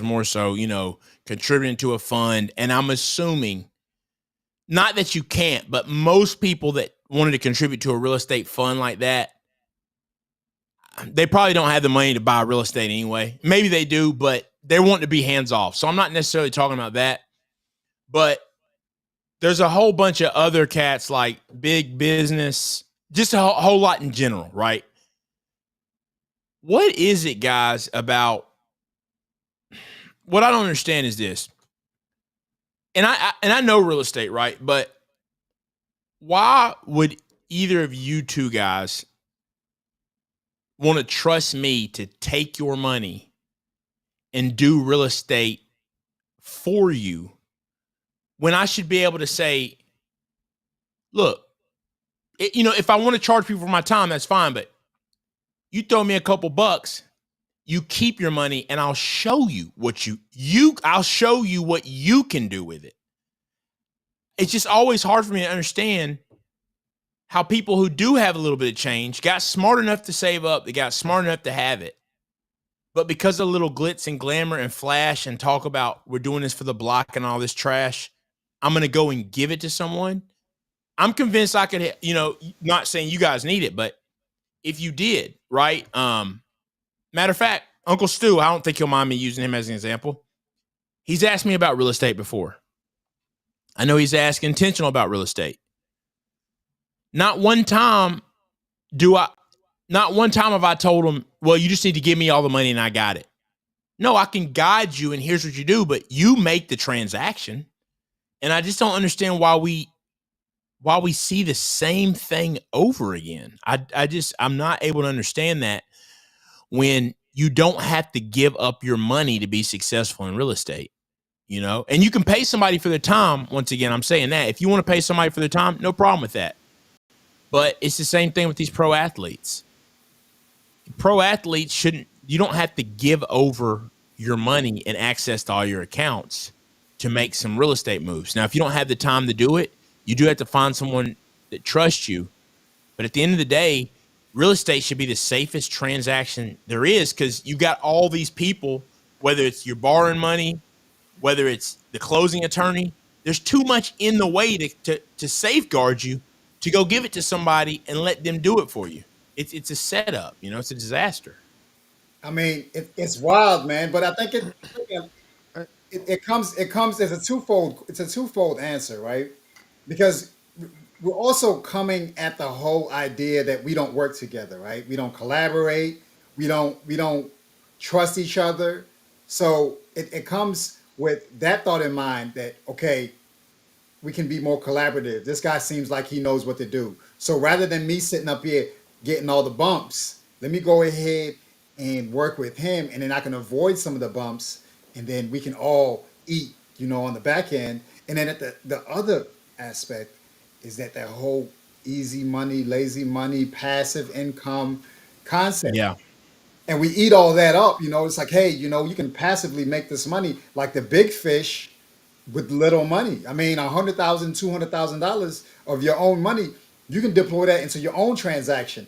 more so, contributing to a fund. And I'm assuming not that you can't, but most people that wanted to contribute to a real estate fund like that, they probably don't have the money to buy real estate anyway. Maybe they do, but they want to be hands off. So I'm not necessarily talking about that. But there's a whole bunch of other cats like big business, just a whole lot in general, right? What is it, guys, about what I don't understand is this. And I know real estate, right? But why would either of you two guys want to trust me to take your money and do real estate for you when I should be able to say, look, if I want to charge people for my time, that's fine. But you throw me a couple bucks, you keep your money, and I'll show you what I'll show you what you can do with it. It's just always hard for me to understand how people who do have a little bit of change got smart enough to save up, they got smart enough to have it. But because of little glitz and glamour and flash and talk about we're doing this for the block and all this trash, I'm going to go and give it to someone. I'm convinced I could, not saying you guys need it, but if you did, right? Matter of fact, Uncle Stu, I don't think you'll mind me using him as an example. He's asked me about real estate before. I know he's asked intentional about real estate. Not one time have I told him, well, you just need to give me all the money and I got it. No, I can guide you and here's what you do, but you make the transaction. And I just don't understand why we see the same thing over again. I'm not able to understand that when you don't have to give up your money to be successful in real estate, and you can pay somebody for their time. Once again, I'm saying that if you want to pay somebody for their time, no problem with that. But it's the same thing with these pro athletes. Pro athletes you don't have to give over your money and access to all your accounts to make some real estate moves. Now, if you don't have the time to do it, you do have to find someone that trusts you. But at the end of the day, real estate should be the safest transaction there is because you got all these people, whether it's you're borrowing money, whether it's the closing attorney, there's too much in the way to safeguard you to go give it to somebody and let them do it for you. It's a setup, it's a disaster. I mean, it's wild, man. But I think it comes as a twofold answer, right? Because we're also coming at the whole idea that we don't work together, right? We don't collaborate. We don't trust each other. So it comes with that thought in mind that okay, we can be more collaborative. This guy seems like he knows what to do. So rather than me sitting up here getting all the bumps, let me go ahead and work with him, and then I can avoid some of the bumps, and then we can all eat, on the back end. And then at the other aspect is that whole easy money, lazy money, passive income concept. Yeah. And we eat all that up, it's like, hey, you can passively make this money like the big fish with little money. I mean, $100,000, $200,000 of your own money, you can deploy that into your own transaction,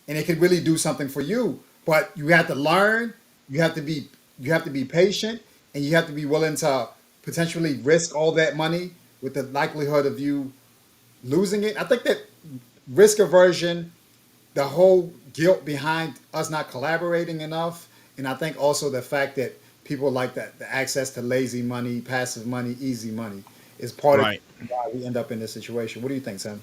and it can really do something for you. But you have to learn. You have to be patient, and you have to be willing to potentially risk all that money with the likelihood of you losing it. I think that risk aversion, the whole guilt behind us not collaborating enough, and I think also the fact that people like that the access to lazy money, passive money, easy money is part of Right. why we end up in this situation. What do you think, Sam?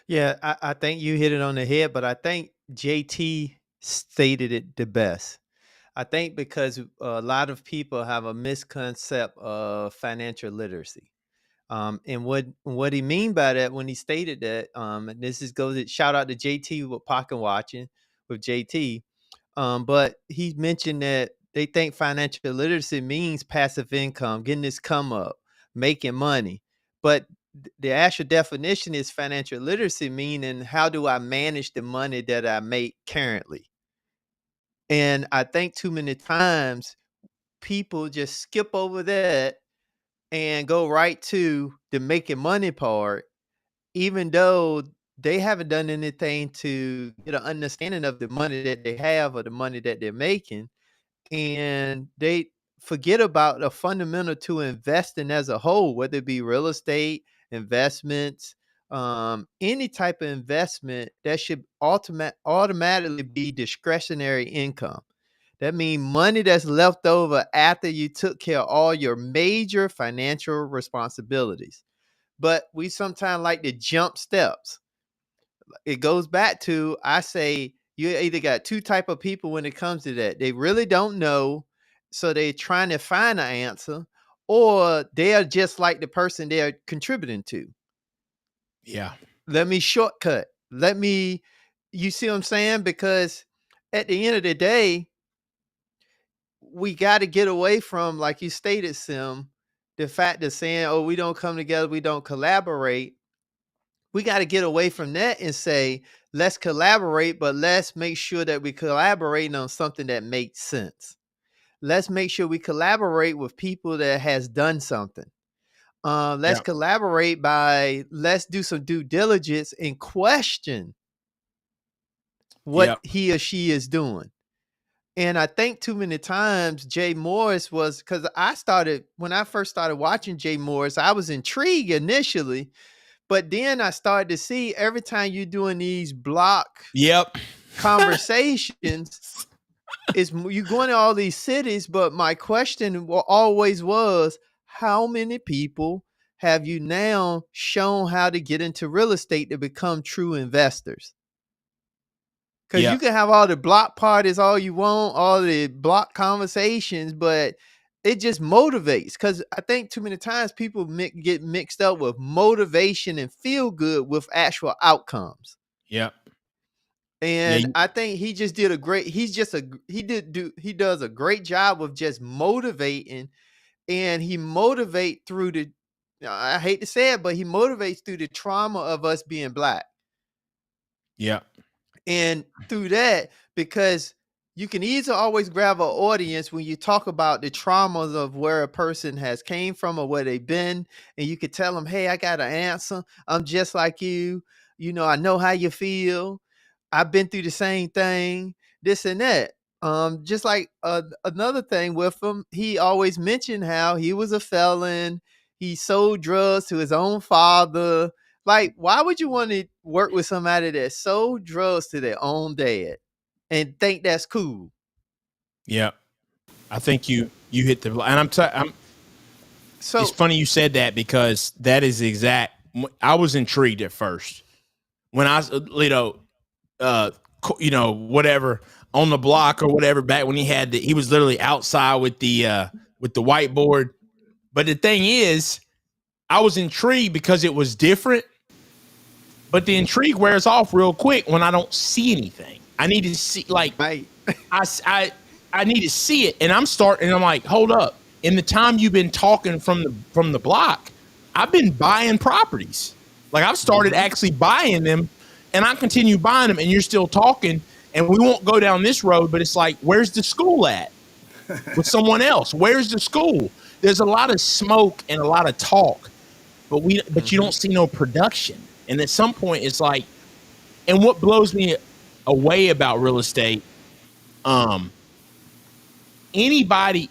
Yeah, I think you hit it on the head, but I think JT stated it the best. I think because a lot of people have a misconcept of financial literacy. And what he mean by that when he stated that, and this is shout out to JT with Pocket Watching with JT. But he mentioned that they think financial literacy means passive income, getting this come up, making money. But the actual definition is financial literacy, meaning how do I manage the money that I make currently? And I think too many times people just skip over that and go right to the making money part, even though they haven't done anything to get an understanding of the money that they have or the money that they're making. And they forget about the fundamental to investing as a whole, whether it be real estate, investments, any type of investment that should automatically be discretionary income. That means money that's left over after you took care of all your major financial responsibilities. but we sometimes like to jump steps. It goes back to, I say, you either got two type of people when it comes to that. They really don't know, so they're trying to find an answer, or they are just like the person they're contributing to. Yeah. Let me shortcut. You see what I'm saying? Because at the end of the day, we got to get away from, like you stated, Sim, the fact of saying, oh, we don't come together, we don't collaborate. We got to get away from that and say, let's collaborate, but let's make sure that we collaborating on something that makes sense. Let's make sure we collaborate with people that has done something. Let's collaborate let's do some due diligence and question what he or she is doing. And I think too many times Jay Morris was, because when I first started watching Jay Morris, I was intrigued initially, but then I started to see every time you're doing these block conversations, you going to all these cities. But my question always was, how many people have you now shown how to get into real estate to become true investors? Because you can have all the block parties all you want, all the block conversations, but it just motivates. Because I think too many times people get mixed up with motivation and feel good with actual outcomes. Yep. And I think he just did he does a great job of just motivating, and he motivate through I hate to say it, but he motivates through the trauma of us being Black. Yeah. And through that, because you can easily always grab an audience when you talk about the traumas of where a person has came from or where they've been, and you could tell them, hey, I got an answer. I'm just like you. I know how you feel. I've been through the same thing, this and that. Just like another thing with him, he always mentioned how he was a felon. He sold drugs to his own father. Like, why would you want to work with somebody that sold drugs to their own dad and think that's cool? Yeah. I think you hit the, and So it's funny you said that, because that is I was intrigued at first when I, whatever on the block or whatever, back when he was literally outside with the whiteboard. But the thing is, I was intrigued because it was different, but the intrigue wears off real quick when I don't see anything. I need to see, like, right. I need to see it, and I'm like, hold up. In the time you've been talking from the block, I've been buying properties. Like, I've started actually buying them, and I continue buying them, and you're still talking, and we won't go down this road, but it's like, where's the school at? With someone else, where's the school? There's a lot of smoke and a lot of talk, but you don't see no production. And at some point, it's like, and what blows me away about real estate, anybody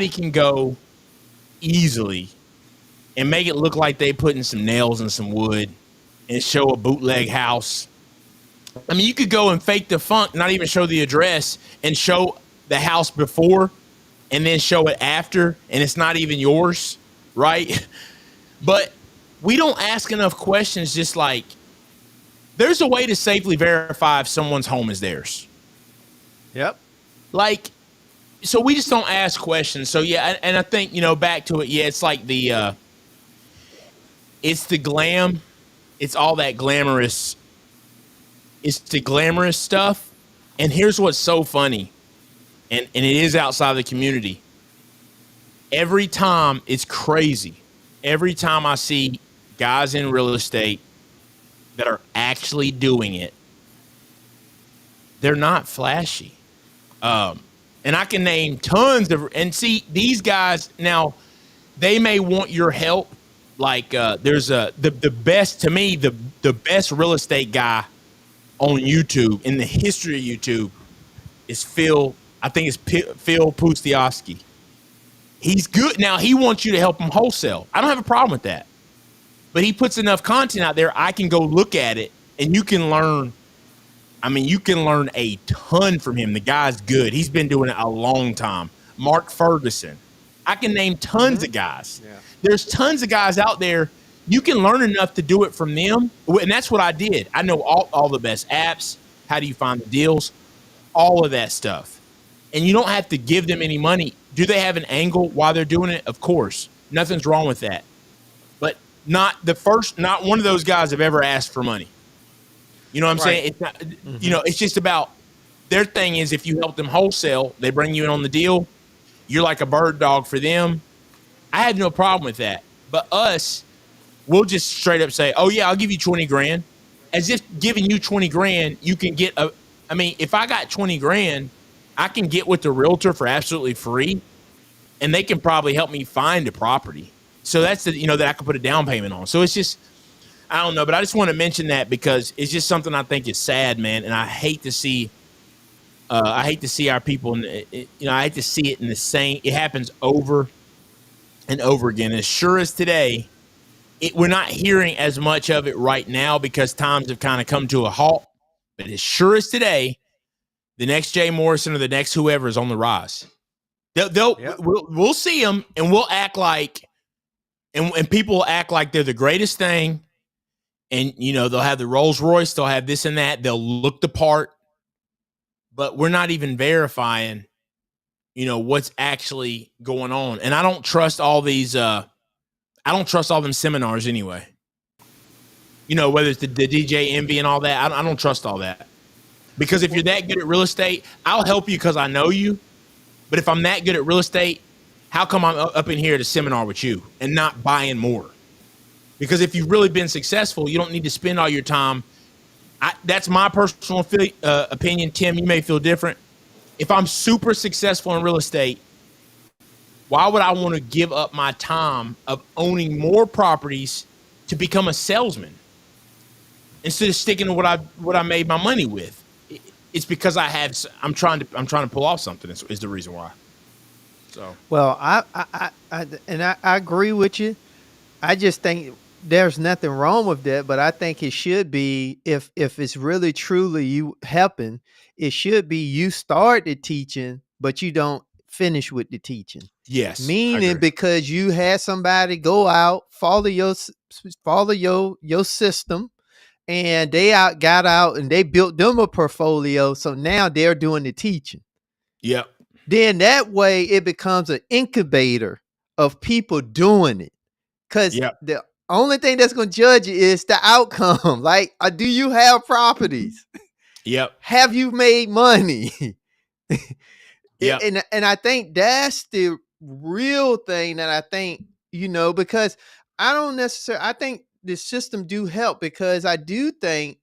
can go easily and make it look like they putting some nails in some wood and show a bootleg house. I mean, you could go and fake the funk, not even show the address, and show the house before and then show it after, and it's not even yours, right? But we don't ask enough questions, just like, there's a way to safely verify if someone's home is theirs. Yep. Like, so we just don't ask questions. So yeah, and I think, back to it, it's like it's the glam. It's all that glamorous. It's the glamorous stuff. And here's what's so funny, and it is outside the community. Every time, it's crazy. Every time I see guys in real estate that are actually doing it, they're not flashy. And I can name tons and see these guys now, they may want your help. Like, there's the best, to me, the best real estate guy on YouTube in the history of YouTube is Phil Pustiowski. He's good. Now, he wants you to help him wholesale. I don't have a problem with that. But he puts enough content out there, I can go look at it, and you can learn. I mean, you can learn a ton from him. The guy's good. He's been doing it a long time. Mark Ferguson. I can name tons of guys. Yeah. There's tons of guys out there. You can learn enough to do it from them. And that's what I did. I know all the best apps. How do you find the deals? All of that stuff. And you don't have to give them any money. Do they have an angle while they're doing it? Of course. Nothing's wrong with that. But not one of those guys have ever asked for money. You know what I'm saying? It's not, it's just about their thing is if you help them wholesale, they bring you in on the deal. You're like a bird dog for them. I have no problem with that. But us, we'll just straight up say, oh, yeah, I'll give you 20 grand. As if giving you 20 grand, you can get if I got 20 grand, I can get with the realtor for absolutely free, and they can probably help me find a property. So that's that I can put a down payment on. So it's just, I don't know, but I just want to mention that because it's just something I think is sad, man. And I hate to see our people, I hate to see it in the same, it happens over and over again. As sure as today, we're not hearing as much of it right now because times have kind of come to a halt. But as sure as today, the next Jay Morrison or the next whoever is on the rise. We'll see them and we'll act like, and people will act like they're the greatest thing. And, they'll have the Rolls Royce, they'll have this and that, they'll look the part. But we're not even verifying, what's actually going on. And I don't trust all these, I don't trust all them seminars anyway. Whether it's the DJ Envy and all that, I don't trust all that. Because if you're that good at real estate, I'll help you because I know you. But if I'm that good at real estate, how come I'm up in here at a seminar with you and not buying more? Because if you've really been successful, you don't need to spend all your time. That's my personal opinion. Tim, you may feel different. If I'm super successful in real estate, why would I want to give up my time of owning more properties to become a salesman instead of sticking to what I made my money with? It's because I'm trying to pull off something. Is the reason why. So well, I agree with you. I just think there's nothing wrong with that, but I think it should be if it's really truly you helping, it should be you start the teaching, but you don't finish with the teaching. Yes, meaning because you had somebody go out follow your system. And they got out and they built them a portfolio. So now they're doing the teaching. Yep. Then that way it becomes an incubator of people doing it. Because the only thing that's going to judge it is the outcome. Like, do you have properties? Yep. Have you made money? Yep. And I think that's the real thing that I think, because I think the system do help because I do think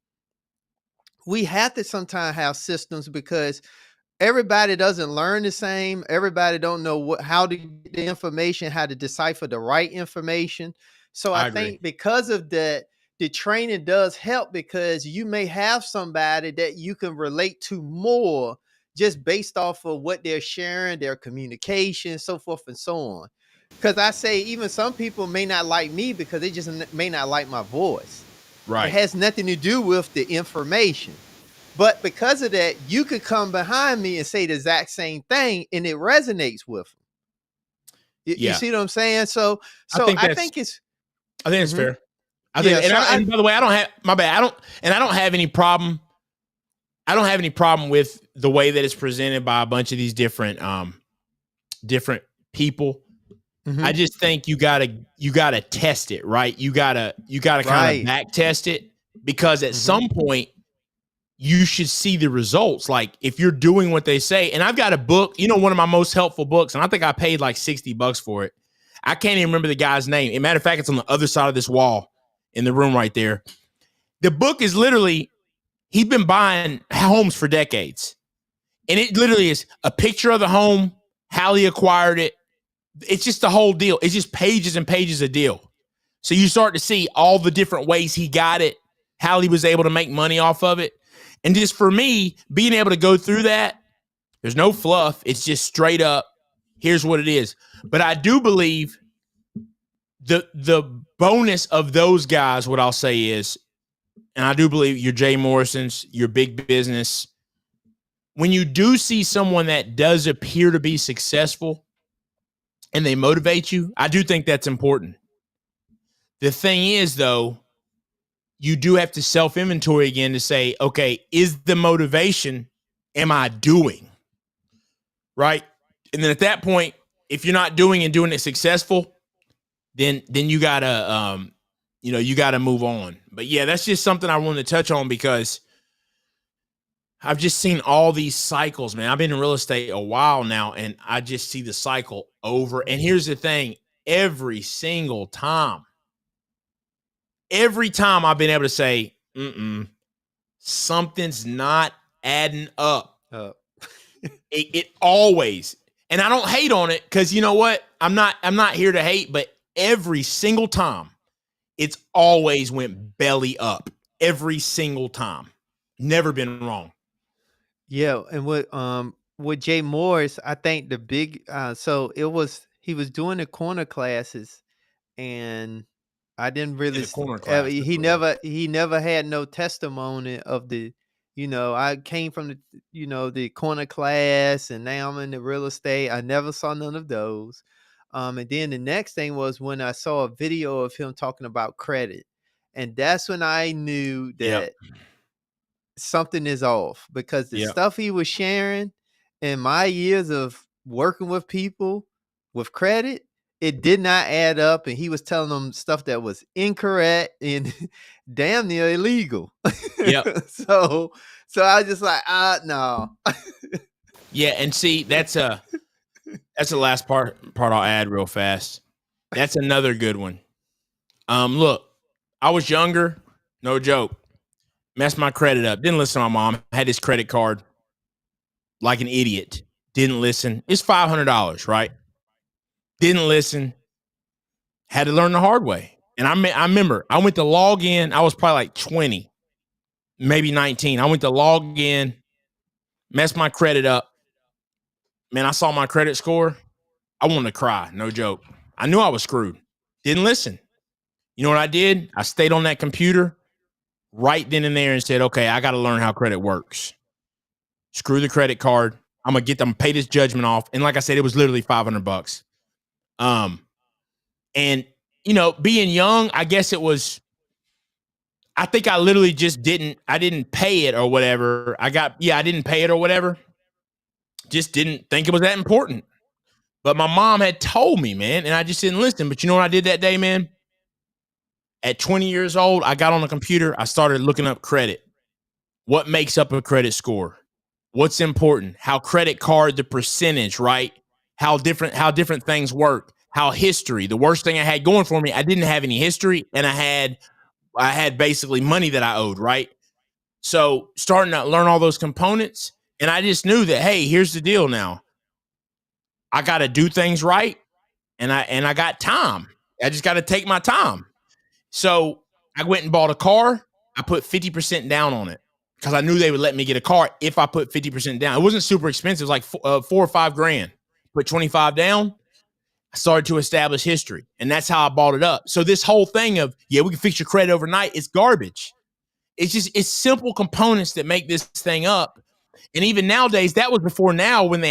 we have to sometimes have systems because everybody doesn't learn the same. Everybody don't know how to get the information, how to decipher the right information. So I think because of that, the training does help because you may have somebody that you can relate to more just based off of what they're sharing, their communication, so forth and so on. Because I say even some people may not like me because they just may not like my voice. Right. It has nothing to do with the information. But because of that, you could come behind me and say the exact same thing and it resonates with them. You see what I'm saying? So I think it's fair. I think, and by the way, I don't have my bad. I don't have any problem. I don't have any problem with the way that it's presented by a bunch of these different people. Mm-hmm. I just think you gotta test it, right? You gotta kind of back test it because at some point you should see the results. Like if you're doing what they say, and I've got a book, one of my most helpful books, and I think I paid like $60 for it. I can't even remember the guy's name. As a matter of fact, it's on the other side of this wall in the room right there. The book is literally, he's been buying homes for decades. And it literally is a picture of the home, how he acquired it. It's just the whole deal. It's just pages and pages of deal. So you start to see all the different ways he got it, how he was able to make money off of it. And just for me, being able to go through that, there's no fluff. It's just straight up, here's what it is. But I do believe the bonus of those guys, what I'll say is, and I do believe your Jay Morrisons, your big business, when you do see someone that does appear to be successful, and they motivate you, I do think that's important. The thing is, though, you do have to self-inventory again to say, okay, is the motivation, am I doing? Right? And then at that point, if you're not doing and doing it successful, then you gotta you gotta move on. But yeah, that's just something I wanted to touch on because I've just seen all these cycles, man. I've been in real estate a while now, and I just see the cycle over. And here's the thing: every single time I've been able to say, something's not adding up. It always, and I don't hate on it because you know what? I'm not here to hate, but every single time, it's always went belly up. Every single time, never been wrong. Yeah, and with Jay Morris, I think the big so he was doing the corner classes, and I didn't really the corner class. he never had no testimony of the, I came from the corner class, and now I'm in the real estate. I never saw none of those. And then the next thing was when I saw a video of him talking about credit, and that's when I knew that something is off, because the stuff he was sharing in my years of working with people with credit, it did not add up, and he was telling them stuff that was incorrect and damn near illegal. So I was just like, no. Yeah, and see, that's the last part I'll add real fast. That's another good one. Look, I was younger, no joke. Messed my credit up. Didn't listen to my mom. Had this credit card like an idiot. Didn't listen. It's $500, right? Didn't listen. Had to learn the hard way. And I remember I went to log in. I was probably like 20, maybe 19. I went to log in, messed my credit up. Man, I saw my credit score. I wanted to cry. No joke. I knew I was screwed. Didn't listen. You know what I did? I stayed on that computer right then and there and said, okay, I got to learn how credit works. Screw the credit card. I'm going to get them, pay this judgment off. And like I said, it was literally $500. And being young, I guess it was, I think I literally just didn't pay it or whatever. I didn't pay it or whatever. Just didn't think it was that important. But my mom had told me, man, and I just didn't listen. But you know what I did that day, man? At 20 years old, I got on the computer. I started looking up credit. What makes up a credit score? What's important? How credit card, the percentage, right? How different things work. How history. The worst thing I had going for me, I didn't have any history, and I had basically money that I owed, right? So starting to learn all those components, and I just knew that, hey, here's the deal now. I got to do things right, and I got time. I just got to take my time. So I went and bought a car. I put 50% down on it because I knew they would let me get a car if I put 50% down. It wasn't super expensive. It was like $4 or $5 grand. Put 25 down. I started to establish history, and that's how I bought it up. So this whole thing of, we can fix your credit overnight, it's garbage. It's simple components that make this thing up. And even nowadays, that was before now when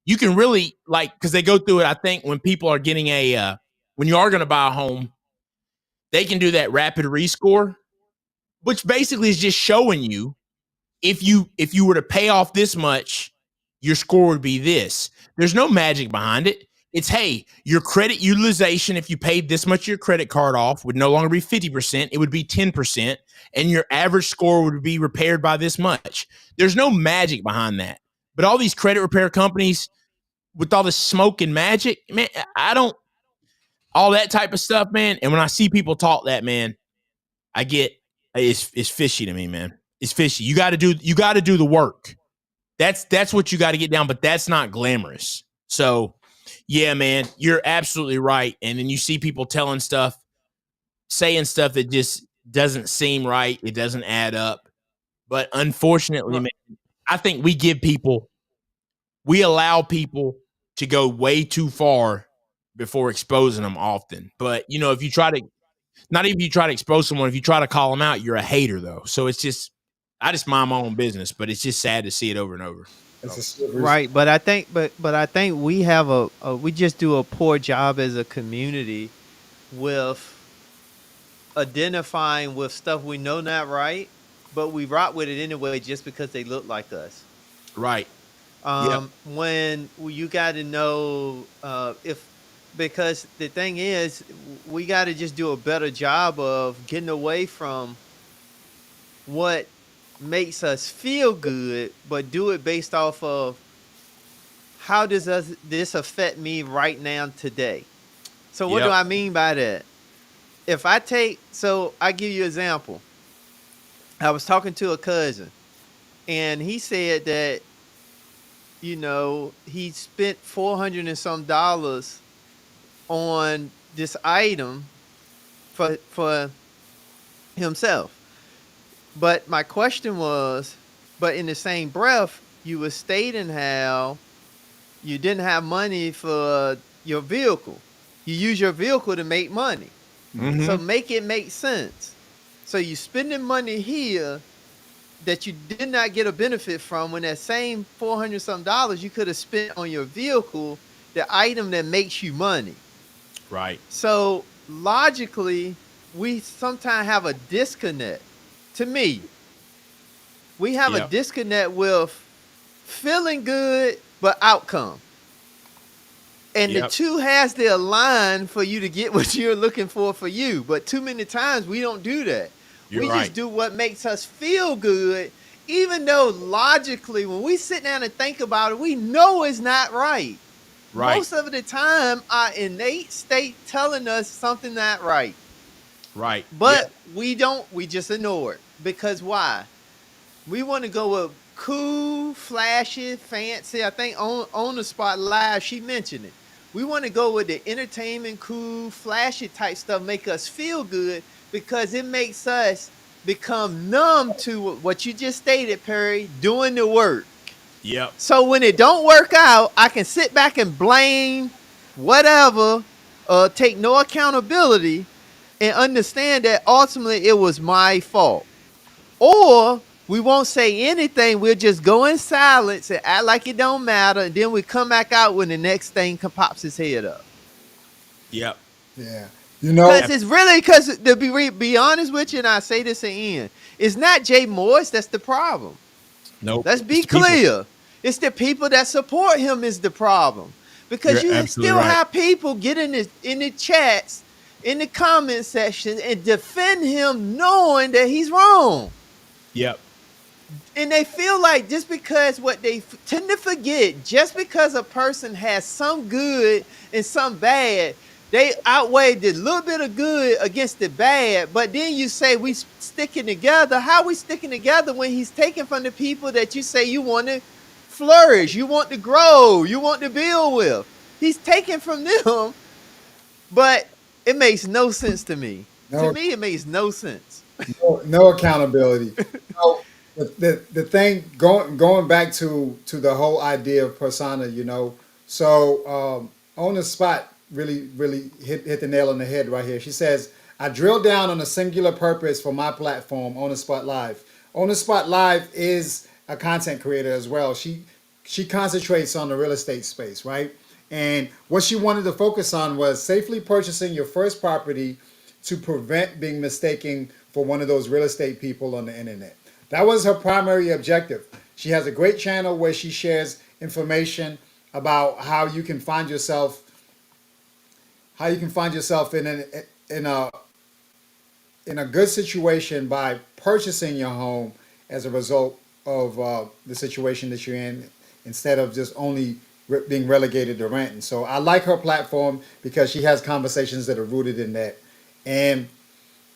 you can really because they go through it. I think when people are getting when you are going to buy a home, they can do that rapid rescore, which basically is just showing you if you were to pay off this much, your score would be this. There's no magic behind it. It's, hey, your credit utilization, if you paid this much of your credit card off, would no longer be 50%. It would be 10%. And your average score would be repaired by this much. There's no magic behind that. But all these credit repair companies with all this smoke and magic, man, all that type of stuff, man. And when I see people talk that, man, I get it's fishy to me, man. It's fishy. You got to do the work. That's what you got to get down, but that's not glamorous. So, yeah, man, you're absolutely right. And then you see people telling stuff, saying stuff that just doesn't seem right. It doesn't add up. But unfortunately, man, I think we allow people to go way too far before exposing them often. But, if you try to, not even if you try to expose someone, if you try to call them out, you're a hater, though. So it's just, I just mind my own business, but it's just sad to see it over and over. It's a slippery. Right, but I think we have we just do a poor job as a community with identifying with stuff we know not right, but we rock with it anyway just because they look like us. Right. Yep. When you got to know if because the thing is we got to just do a better job of getting away from what makes us feel good, but do it based off of how does this affect me right now today. So what do Yep. I mean by that? So I give you an example. I was talking to a cousin and he said that, he spent 400 and some dollars on this item for himself. But my question was, but in the same breath, you were stating how you didn't have money for your vehicle. You use your vehicle to make money. Mm-hmm. So make it make sense. So you spending money here that you did not get a benefit from when that same 400 some dollars you could have spent on your vehicle, the item that makes you money. Right. So logically, we sometimes have a disconnect. To me, we have a Yep. disconnect with feeling good but outcome. And the Yep. two has to align for you to get what you're looking for you. But too many times we don't do that. You're We right. just do what makes us feel good, even though logically, when we sit down and think about it, we know it's not right. Right. Most of the time, our innate state telling us something not right. Right. But Yep. we just ignore it. Because why? We want to go with cool, flashy, fancy. I think on the spot live, she mentioned it. We want to go with the entertainment, cool, flashy type stuff, make us feel good because it makes us become numb to what you just stated, Perry, doing the work. Yep. So when it don't work out, I can sit back and blame whatever, take no accountability, and understand that ultimately it was my fault. Or we won't say anything. We'll just go in silence and act like it don't matter. And then we come back out when the next thing pops his head up. Yep. Yeah. Because Yep. it's really, because to be honest with you, and I say this again, it's not Jay Morris that's the problem. Nope. Let's It's be the people. clear. It's the people that support him is the problem. Because You're you absolutely still right. have people get in the chats, in the comment section, and defend him knowing that he's wrong. Yep. And they feel like just because what they tend to forget, just because a person has some good and some bad, they outweigh the little bit of good against the bad. But then you say we sticking together. How we sticking together when he's taking from the people that you say you want to flourish, you want to grow, you want to build with? He's taking from them, but it makes no sense to me. To No, me, it makes no sense. no accountability. So the thing going back to the whole idea of persona, So on the spot really hit the nail on the head right here. She says, I drilled down on a singular purpose for my platform, On the Spot Live. On the Spot Live is a content creator as well. She concentrates on the real estate space, right? And what she wanted to focus on was safely purchasing your first property to prevent being mistaken for one of those real estate people on the internet. That was her primary objective. She has a great channel where she shares information about how you can find yourself in a in a good situation by purchasing your home as a result of the situation that you're in, instead of just only being relegated to rent. And so I like her platform because she has conversations that are rooted in that. And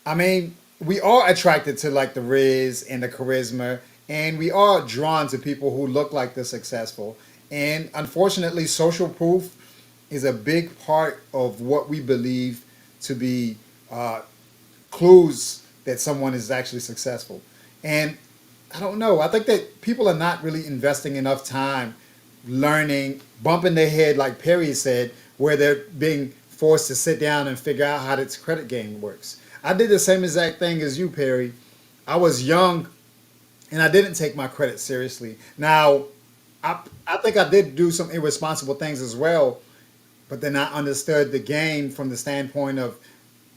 I mean, we are attracted to like the riz and the charisma, and we are drawn to people who look like they're successful. And unfortunately, social proof is a big part of what we believe to be uh, clues that someone is actually successful. And I don't know. I think that people are not really investing enough time learning, bumping their head, like Perry said, where they're being forced to sit down and figure out how this credit game works. I did the same exact thing as you, Perry. I was young and I didn't take my credit seriously. Now, I think I did do some irresponsible things as well, but then I understood the game from the standpoint of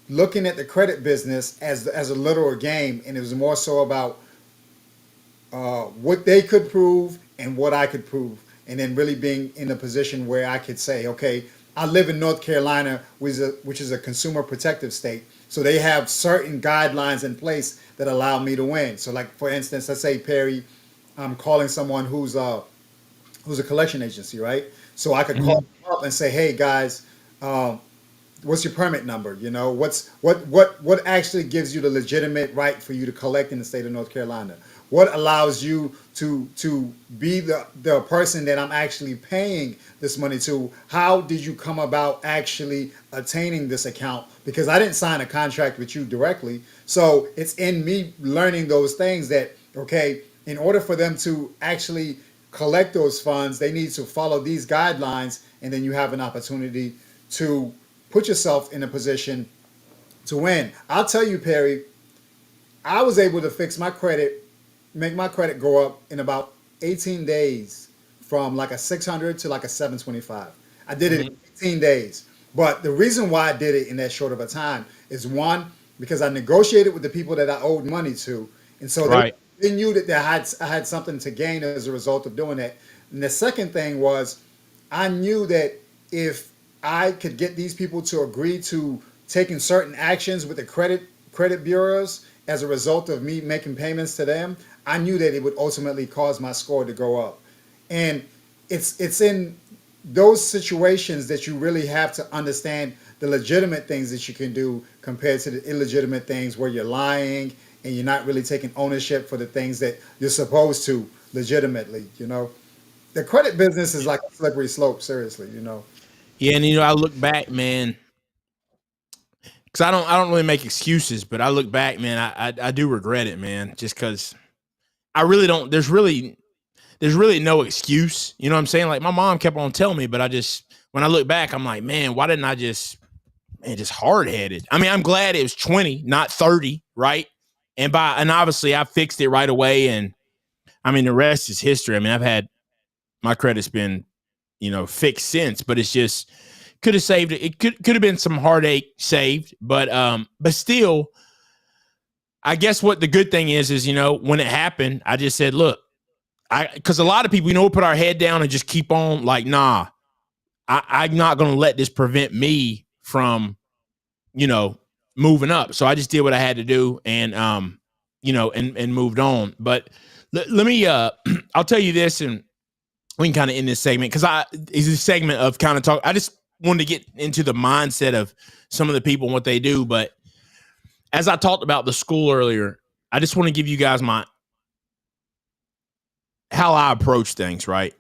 looking at the credit business as a literal game, and it was more so about what they could prove and what I could prove, and then really being in a position where I could say, okay, I live in North Carolina, which is a consumer protective state, so they have certain guidelines in place that allow me to win. So, like for instance, let's say Perry, I'm calling someone who's a collection agency, right? So I could call Mhm. them up and say, hey guys, um, what's your permit number? You know, what actually gives you the legitimate right for you to collect in the state of North Carolina? What allows you to be the person that I'm actually paying this money to? How did you come about actually attaining this account? Because I didn't sign a contract with you directly. So it's in me learning those things that, okay, in order for them to actually collect those funds, they need to follow these guidelines, and then you have an opportunity to put yourself in a position to win. I'll tell you, Perry, I was able to fix my credit, make my credit go up in about 18 days from like a 600 to like a 725. I did it in Mhm. 18 days. But the reason why I did it in that short of a time is one, because I negotiated with the people that I owed money to. And so Right. they knew that I had something to gain as a result of doing that. And the second thing was I knew that if I could get these people to agree to taking certain actions with the credit bureaus as a result of me making payments to them, I knew that it would ultimately cause my score to go up. And it's in those situations that you really have to understand the legitimate things that you can do compared to the illegitimate things where you're lying and you're not really taking ownership for the things that you're supposed to legitimately, you know. The credit business is like a slippery slope, seriously, you know. Yeah, and I look back, man, because I don't really make excuses, but I look back, man, I do regret it, man, just because I really don't. There's really no excuse. You know what I'm saying? Like my mom kept on telling me, but I just when I look back, I'm like, man, why didn't I just hard headed? I mean, I'm glad it was 20, not 30, right? And obviously I fixed it right away, and I mean the rest is history. I mean, I've had my credit's been fixed since, but it's just could have saved it. It could have been some heartache saved, but still, I guess what the good thing is when it happened, I just said, look, because a lot of people, we put our head down and just keep on like, nah, I'm not going to let this prevent me from, you know, moving up. So I just did what I had to do and moved on. But let me, I'll tell you this, and we can kind of end this segment because it's a segment of kind of talk. I just wanted to get into the mindset of some of the people and what they do. But as I talked about the school earlier, I just want to give you guys how I approach things, right?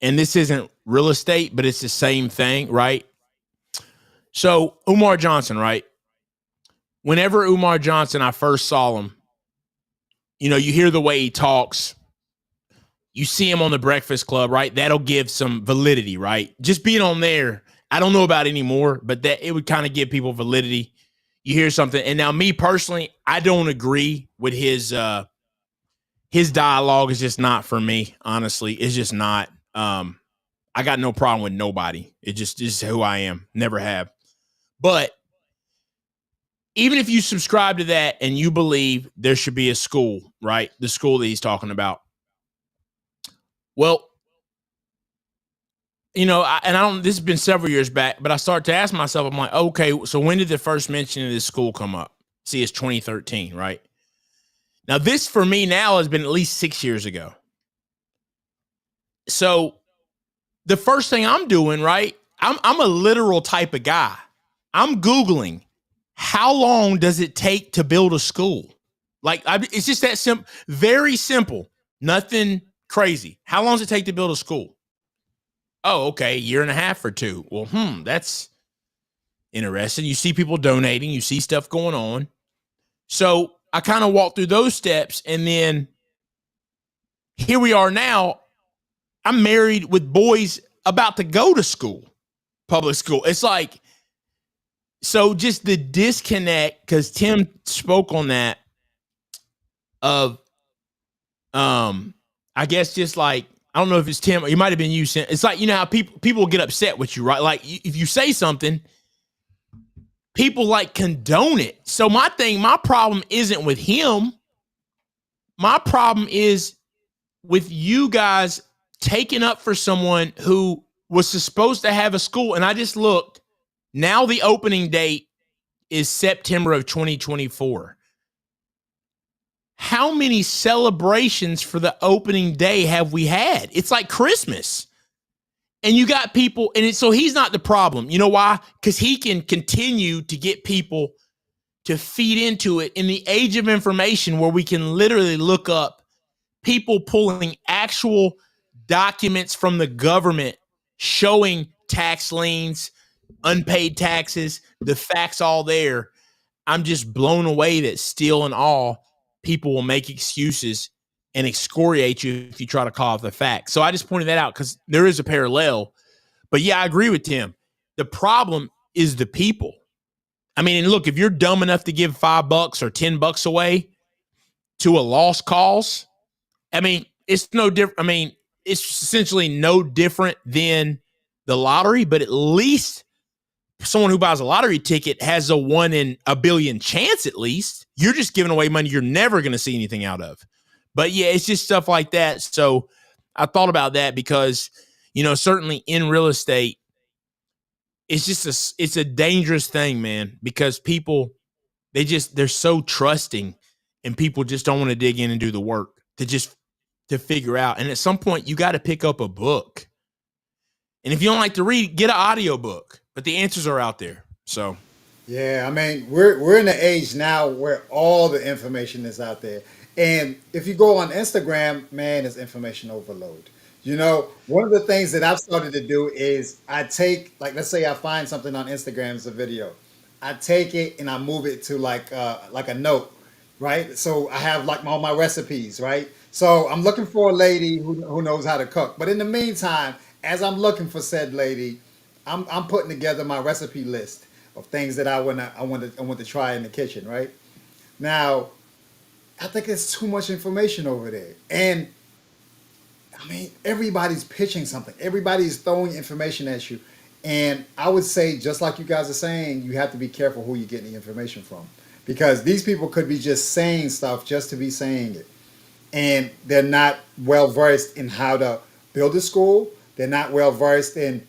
And this isn't real estate, but it's the same thing, right? So Umar Johnson, right? Whenever Umar Johnson, I first saw him, you hear the way he talks, you see him on the Breakfast Club, right? That'll give some validity, right? Just being on there, I don't know about anymore, but that it would kind of give people validity. You hear something, and now me personally, I don't agree with his dialogue. Is just not for me. Honestly, it's just not. I got no problem with nobody. It just is who I am. Never have. But even if you subscribe to that and you believe there should be a school, right? The school that he's talking about. Well, and I don't, this has been several years back, but I start to ask myself, I'm like, okay, so when did the first mention of this school come up? See, it's 2013, right? Now, this for me now has been at least 6 years ago. So the first thing I'm doing, right? I'm a literal type of guy. I'm Googling how long does it take to build a school? Like, it's just that simple, very simple, nothing crazy. How long does it take to build a school? Oh, okay, a year and a half or two. Well, that's interesting. You see people donating, you see stuff going on. So I kind of walked through those steps, and then here we are now. I'm married with boys about to go to school, public school. It's like, so just the disconnect, because Tim spoke on that of, I guess just like I don't know if it's Tim or it might have been you. It's like, you know how people get upset with you, right? Like if you say something, people like condone it. So my problem isn't with him. My problem is with you guys taking up for someone who was supposed to have a school. And I just looked. Now the opening date is September of 2024. How many celebrations for the opening day have we had? It's like Christmas. And you got people, and so he's not the problem. You know why? Because he can continue to get people to feed into it in the age of information where we can literally look up people pulling actual documents from the government showing tax liens, unpaid taxes, the facts all there. I'm just blown away that still and all people will make excuses and excoriate you if you try to call off the facts. So I just pointed that out because there is a parallel. But yeah, I agree with Tim. The problem is the people. I mean, and look, if you're dumb enough to give $5 or $10 away to a lost cause, I mean, it's no different. I mean, it's essentially no different than the lottery, but at least someone who buys a lottery ticket has a 1 in a billion chance. At least you're just giving away money you're never going to see anything out of. But yeah, it's just stuff like that. So I thought about that because, you know, certainly in real estate, it's a dangerous thing, man, because people, they're so trusting and people just don't want to dig in and do the work to figure out. And at some point you got to pick up a book. And if you don't like to read, get an audio book, but the answers are out there. So Yeah, I mean, we're in the age now where all the information is out there. And if you go on Instagram, man, it's information overload. You know, one of the things that I've started to do is I take, like, let's say I find something on Instagram as a video. I take it and I move it to like a note, right? So I have like all my recipes, right? So I'm looking for a lady who knows how to cook. But in the meantime, as I'm looking for said lady, I'm putting together my recipe list of things that I want to try in the kitchen, right? Now, I think it's too much information over there. And I mean, everybody's pitching something. Everybody's throwing information at you. And I would say, just like you guys are saying, you have to be careful who you're getting the information from. Because these people could be just saying stuff just to be saying it. And they're not well versed in how to build a school. They're not well versed in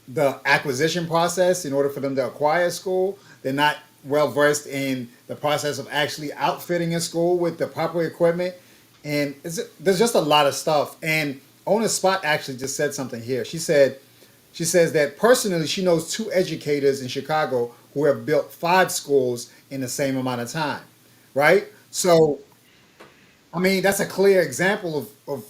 the acquisition process in order for them to acquire a school. They're not well versed in the process of actually outfitting a school with the proper equipment. And there's just a lot of stuff. And On the Spot actually just said something here. She says that personally she knows 2 educators in Chicago who have built 5 schools in the same amount of time. Right? So I mean, that's a clear example of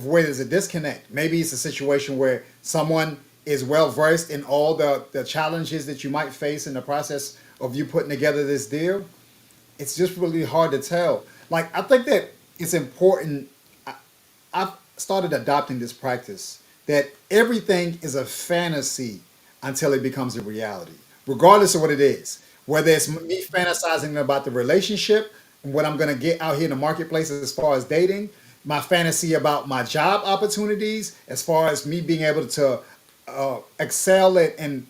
where there's a disconnect. Maybe it's a situation where someone is well versed in all the challenges that you might face in the process of you putting together this deal. It's just really hard to tell. Like, I think that it's important. I've started adopting this practice that everything is a fantasy until it becomes a reality, regardless of what it is. Whether it's me fantasizing about the relationship and what I'm going to get out here in the marketplace as far as dating, my fantasy about my job opportunities, as far as me being able to excel at and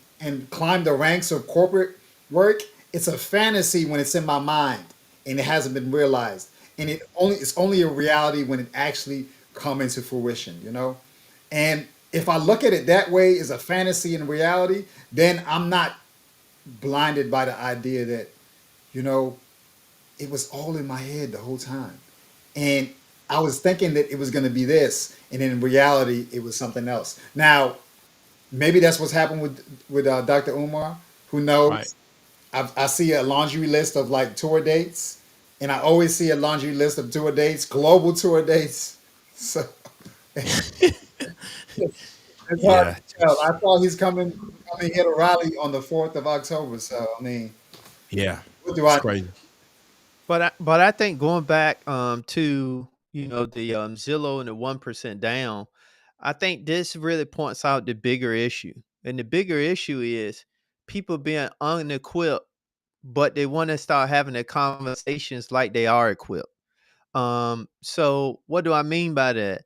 climb the ranks of corporate work. It's a fantasy when it's in my mind and it hasn't been realized, and it's only a reality when it actually comes into fruition. You know, and if I look at it that way as a fantasy and reality, then I'm not blinded by the idea that, you know, it was all in my head the whole time. And I was thinking that it was going to be this, and in reality, it was something else. Now, maybe that's what's happened with Dr. Umar. Who right. knows? I see a laundry list of like tour dates, and I always see a laundry list of tour dates, global tour dates. So it's hard Yeah. to tell. I thought he's coming here to Raleigh on the 4th of October. So I mean, Yeah. what do It's I know? crazy. But I think going back to the Zillow and the 1% down, I think this really points out the bigger issue. And the bigger issue is people being unequipped, but they want to start having the conversations like they are equipped. So what do I mean by that?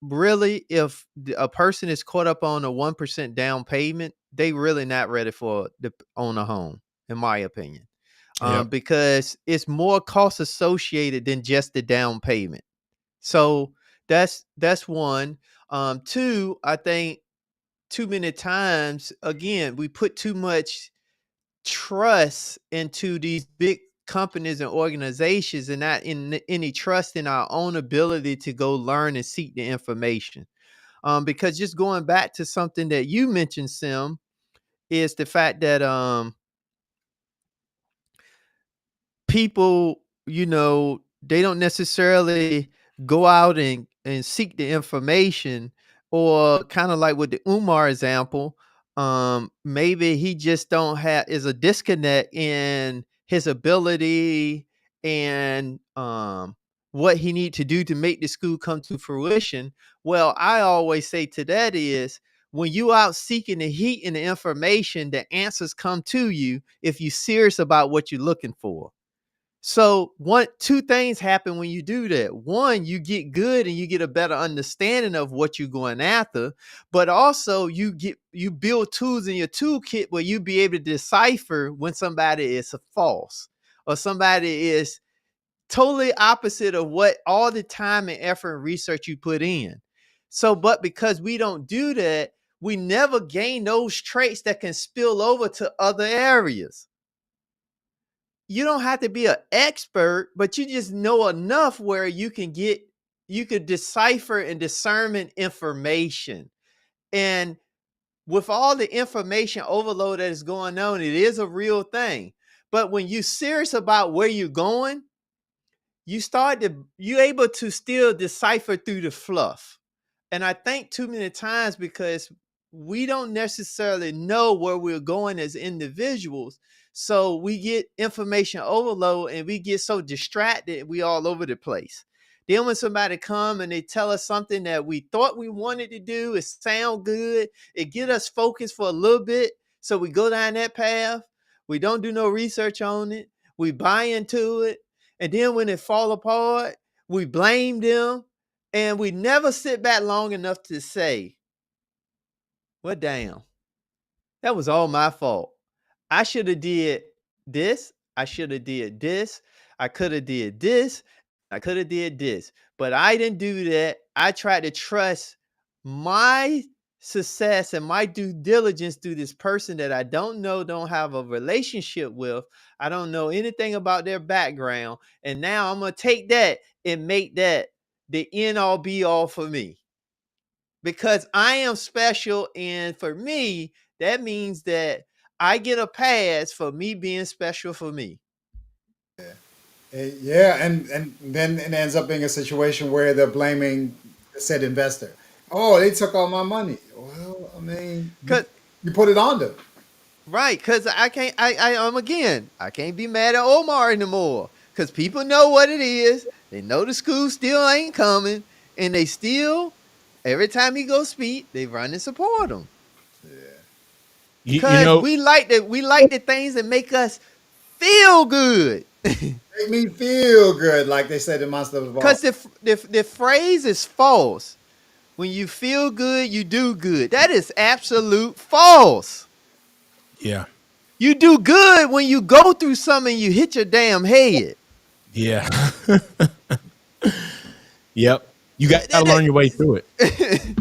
Really, if a person is caught up on a 1% down payment, they really not ready for the own a home, in my opinion. Yep. Because it's more cost associated than just the down payment. So that's one. Two, I think too many times, again, we put too much trust into these big companies and organizations and not in any trust in our own ability to go learn and seek the information. Because just going back to something that you mentioned, Sim, is the fact that people, they don't necessarily go out and seek the information, or kind of like with the Umar example, maybe he just don't have is a disconnect in his ability and what he need to do to make the school come to fruition. Well, I always say to that is, when you out seeking the heat and the information, the answers come to you if you're serious about what you're looking for. So two things happen when you do that. One, you get good and you get a better understanding of what you're going after, but also you build tools in your toolkit where you be able to decipher when somebody is false or somebody is totally opposite of what all the time and effort and research you put in. So, but because we don't do that, we never gain those traits that can spill over to other areas. You don't have to be an expert, but you just know enough where you could decipher and discern information. And with all the information overload that is going on, it is a real thing. But when you're serious about where you're going, you're able to still decipher through the fluff. And I think too many times, because we don't necessarily know where we're going as individuals, so we get information overload and we get so distracted, we all over the place. Then when somebody come and they tell us something that we thought we wanted to do, it sound good, it get us focused for a little bit, so we go down that path. We don't do no research on it. We buy into it. And then when it fall apart, we blame them, and we never sit back long enough to say, well, damn, that was all my fault. I should have did this. I should have did this. I could have did this. I could have did this. But I didn't do that. I tried to trust my success and my due diligence through this person that I don't know, don't have a relationship with. I don't know anything about their background. And now I'm going to take that and make that the end all be all for me, because I am special. And for me, that means that I get a pass for me being special for me. Yeah, and then it ends up being a situation where they're blaming said investor. Oh, they took all my money. Well, I mean, Cause you put it on them. right, cause I can't. I can't be mad at Omar anymore. Cause people know what it is. They know the school still ain't coming, and they still, every time he go speak, they run and support him. Yeah. You Cause know, we like the things that make us feel good. Make me feel good, like they said in Monster of the Ball. Cause the phrase is false. When you feel good, you do good. That is absolute false. yeah, You do good when you go through something and you hit your damn head. yeah, yep. You got to learn your way through it.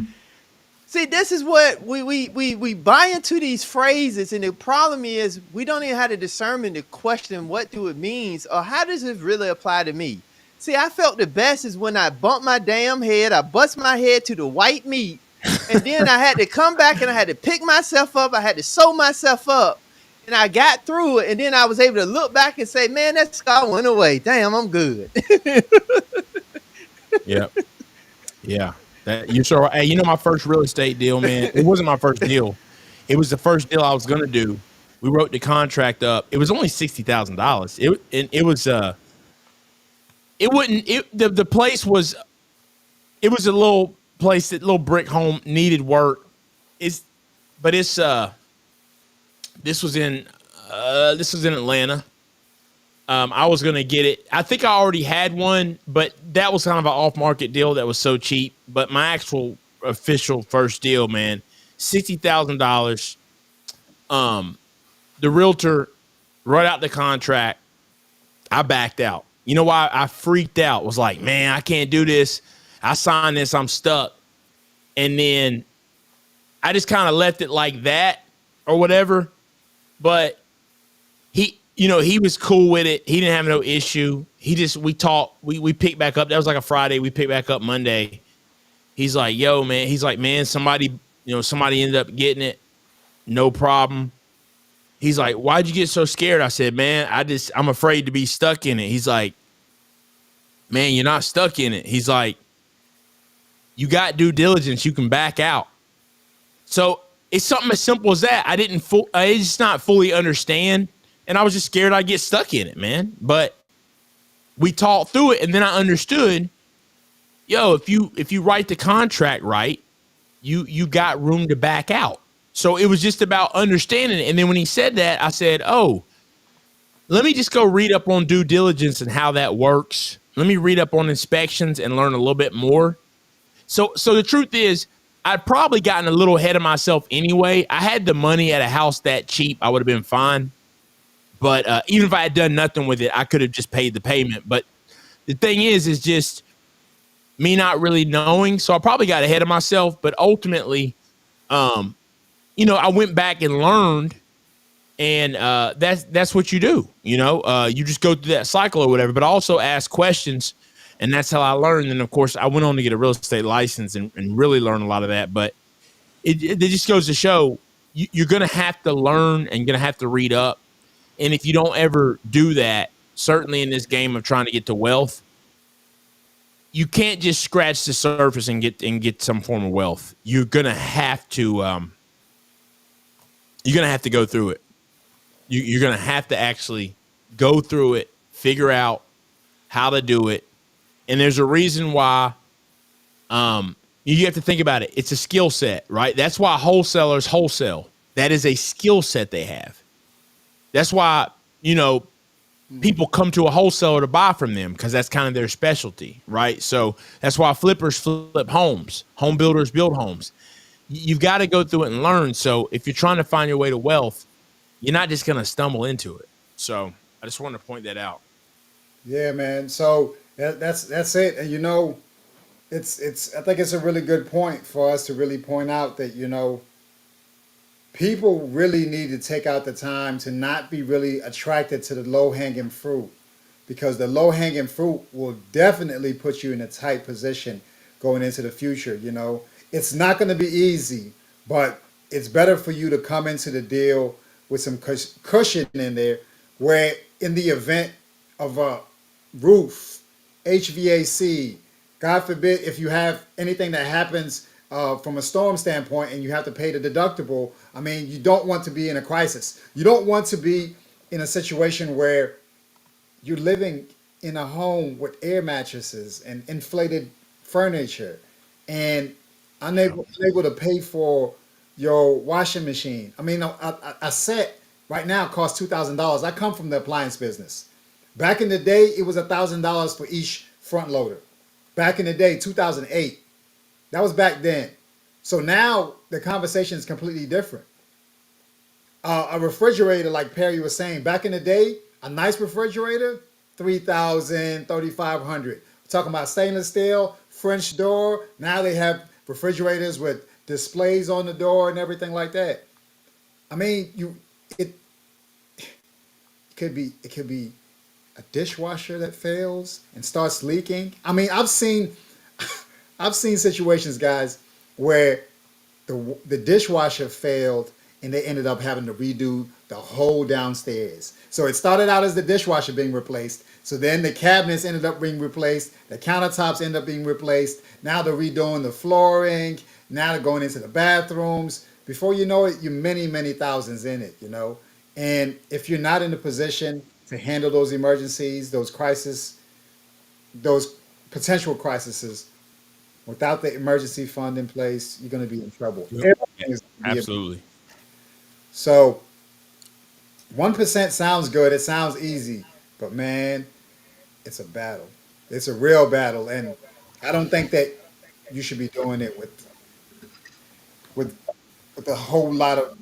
See, this is what we buy into these phrases, and the problem is we don't even have the discernment to question what do it means or how does it really apply to me. See, I felt the best is when I bumped my damn head, I bust my head to the white meat, and then I had to come back and I had to pick myself up, I had to sew myself up, and I got through it, and then I was able to look back and say, man, that scar went away. Damn, I'm good. Yep. Yeah. You're so right. Hey, you know my first real estate deal, man. It wasn't my first deal. It was the first deal I was gonna do. We wrote the contract up. It was only $60,000. It was it wouldn't it the place was it was a little place, that little brick home, needed work. It's but it's this was in Atlanta. I was going to get it. I think I already had one, but that was kind of an off-market deal that was so cheap. But my actual official first deal, man, $60,000. The realtor wrote out the contract. I backed out. You know why? I freaked out. Was like, man, I can't do this. I signed this. I'm stuck. And then I just kind of left it like that or whatever. But he was cool with it. He didn't have no issue. We talked, we picked back up. That was like a Friday. We picked back up Monday. He's like, yo, man. He's like, man, somebody ended up getting it. No problem. He's like, why'd you get so scared? I said, man, I'm afraid to be stuck in it. He's like, man, you're not stuck in it. He's like, you got due diligence. You can back out. So it's something as simple as that. I just not fully understand. And I was just scared I'd get stuck in it, man. But we talked through it, and then I understood, yo, if you write the contract right, you got room to back out. So it was just about understanding it. And then when he said that, I said, oh, let me just go read up on due diligence and how that works. Let me read up on inspections and learn a little bit more. So the truth is, I'd probably gotten a little ahead of myself anyway. I had the money at a house that cheap. I would have been fine. But even if I had done nothing with it, I could have just paid the payment. But the thing is just me not really knowing. So I probably got ahead of myself. But ultimately, I went back and learned. And that's what you do. You just go through that cycle or whatever. But I also ask questions. And that's how I learned. And, of course, I went on to get a real estate license and really learn a lot of that. But it just goes to show you're going to have to learn and going to have to read up. And if you don't ever do that, certainly in this game of trying to get to wealth, you can't just scratch the surface and get some form of wealth. You're gonna have to go through it. You're gonna have to actually go through it, figure out how to do it, and there's a reason why. You have to think about it. It's a skill set, right? That's why wholesalers wholesale. That is a skill set they have. That's why, people come to a wholesaler to buy from them because that's kind of their specialty, right? So that's why flippers flip homes. Home builders build homes. You've got to go through it and learn. So if you're trying to find your way to wealth, you're not just going to stumble into it. So I just wanted to point that out. Yeah, man. So that's it. And it's I think it's a really good point for us to really point out that people really need to take out the time to not be really attracted to the low-hanging fruit, because the low-hanging fruit will definitely put you in a tight position going into the future. It's not going to be easy, but it's better for you to come into the deal with some cushion in there, where in the event of a roof, HVAC, God forbid, if you have anything that happens from a storm standpoint and you have to pay the deductible, I mean, you don't want to be in a crisis. You don't want to be in a situation where you're living in a home with air mattresses and inflated furniture and unable to pay for your washing machine. I mean, a set right now costs $2,000. I come from the appliance business. Back in the day, it was $1,000 for each front loader. Back in the day, 2008. That was back then. So now the conversation is completely different. A refrigerator, like Perry was saying, back in the day, a nice refrigerator, $3,000, $3,500. We're talking about stainless steel, French door. Now they have refrigerators with displays on the door and everything like that. I mean, it could be a dishwasher that fails and starts leaking. I mean, I've seen situations, guys, where the dishwasher failed and they ended up having to redo the whole downstairs. So it started out as the dishwasher being replaced. So then the cabinets ended up being replaced. The countertops ended up being replaced. Now they're redoing the flooring. Now they're going into the bathrooms. Before you know it, you're many, many thousands in it, And if you're not in a position to handle those emergencies, those crises, those potential crises, without the emergency fund in place, you're going to be in trouble. Yep. Absolutely. So 1% sounds good. It sounds easy. But man, it's a battle. It's a real battle, and I don't think that you should be doing it with with a whole lot of,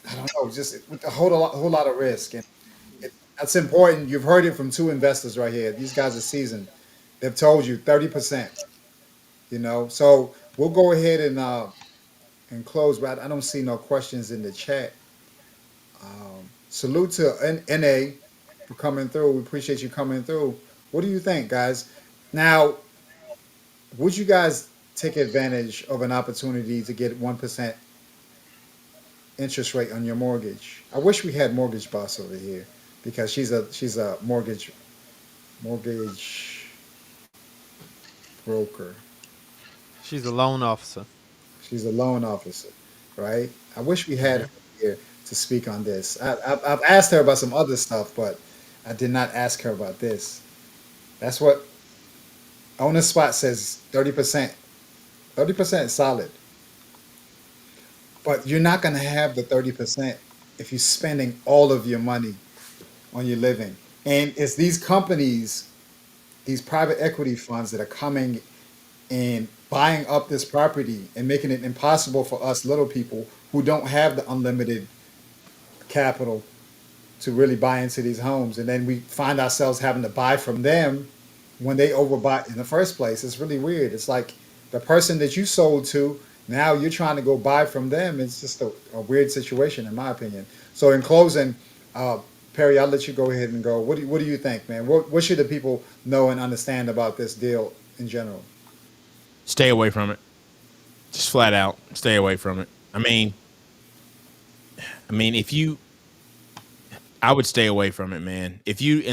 I don't know, just with a whole lot of risk. And that's important. You've heard it from two investors right here. These guys are seasoned. They've told you 30%. So we'll go ahead and close. But I don't see no questions in the chat. Salute to NA for coming through. We appreciate you coming through. What do you think, guys? Now, would you guys take advantage of an opportunity to get 1% interest rate on your mortgage? I wish we had Mortgage Boss over here because she's a mortgage broker. She's a loan officer. She's a loan officer, right? I wish we had Hmm. her here to speak on this. I've asked her about some other stuff, but I did not ask her about this. That's what on the spot says 30%. 30% is solid. But you're not going to have the 30% if you're spending all of your money on your living. And it's these companies, these private equity funds that are coming and buying up this property and making it impossible for us little people who don't have the unlimited capital to really buy into these homes. And then we find ourselves having to buy from them when they overbought in the first place. It's really weird. It's like the person that you sold to, now you're trying to go buy from them. It's just a weird situation, in my opinion. So, in closing, Perry, I'll let you go ahead and go. What do you think, man? What should the people know and understand about this deal in general? Stay away from it. Just flat out, stay away from it. I mean, I would stay away from it, man. If you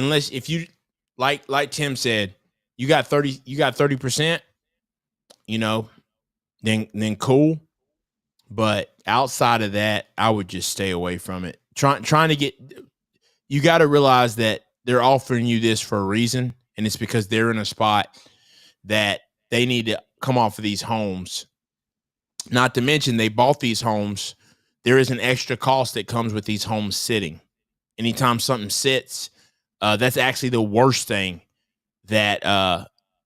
like Tim said, you got 30%, you know, then cool. But outside of that, I would just stay away from it. Trying to get, you got to realize that they're offering you this for a reason, and it's because they're in a spot that they need to come off of these homes. Not to mention, they bought these homes. There is an extra cost that comes with these homes sitting. Anytime something sits, that's actually the worst thing that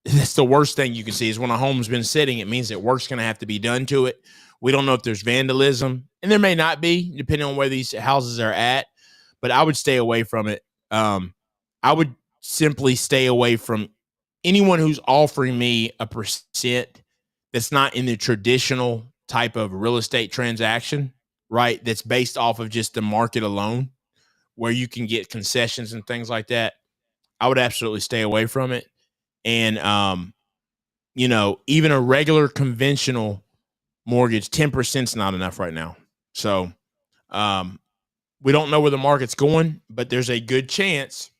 that's the worst thing you can see is when a home's been sitting. It means that work's going to have to be done to it. We don't know if there's vandalism, and there may not be, depending on where these houses are at. But I would stay away from it. I would simply stay away from anyone who's offering me a percent that's not in the traditional type of real estate transaction, right? That's based off of just the market alone, where you can get concessions and things like that. I would absolutely stay away from it. And even a regular conventional mortgage, 10% is not enough right now. So um, we don't know where the market's going, but there's a good chance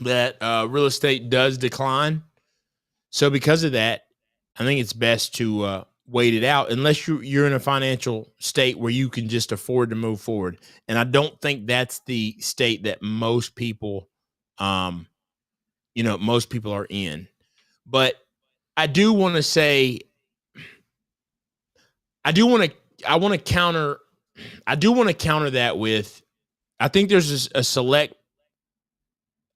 that real estate does decline. So because of that, I think it's best to wait it out unless you're in a financial state where you can just afford to move forward. And I don't think that's the state that most people, most people are in. But I do want to say, I do want to, I want to counter, I do want to counter that with, I think there's a select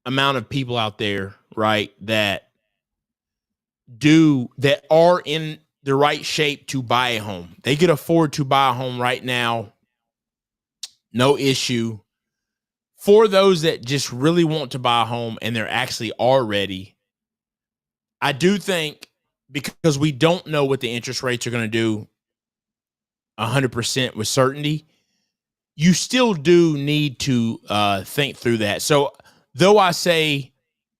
amount of people out there, right, that are in the right shape to buy a home. They could afford to buy a home right now, no issue. For those that just really want to buy a home and they're actually are ready, I do think, because we don't know what the interest rates are going to do 100% with certainty, you still do need to think through that. So though I say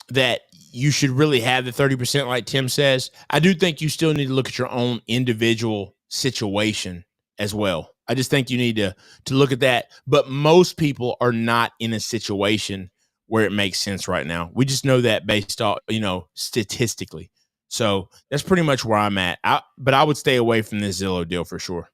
that you should really have the 30%, like Tim says, I do think you still need to look at your own individual situation as well. I just think you need to look at that. But most people are not in a situation where it makes sense right now. We just know that based on, statistically. So that's pretty much where I'm at. But I would stay away from this Zillow deal for sure.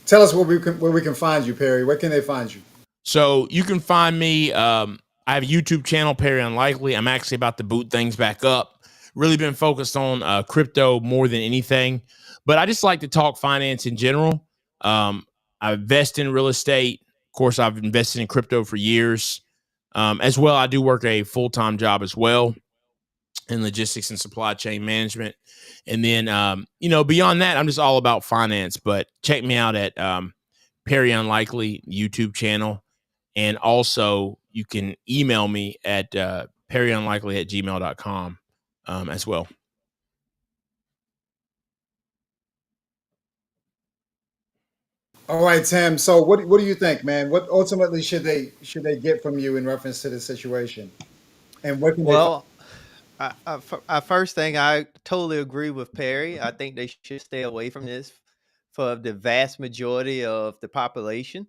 Tell us where we can find you, Perry. Where can they find you? So you can find me. I have a YouTube channel, PerryUnlikely. I'm actually about to boot things back up. Really been focused on crypto more than anything. But I just like to talk finance in general. I invest in real estate. Of course, I've invested in crypto for years. As well, I do work a full-time job as well in logistics and supply chain management. And then, beyond that, I'm just all about finance. But check me out at PerryUnlikely YouTube channel. And also, you can email me at PerryUnlikely@gmail.com as well. All right, Tim. So what do you think, man? What ultimately should they get from you in reference to the situation, and what can they find? Well, I first thing I totally agree with Perry. I think they should stay away from this for the vast majority of the population.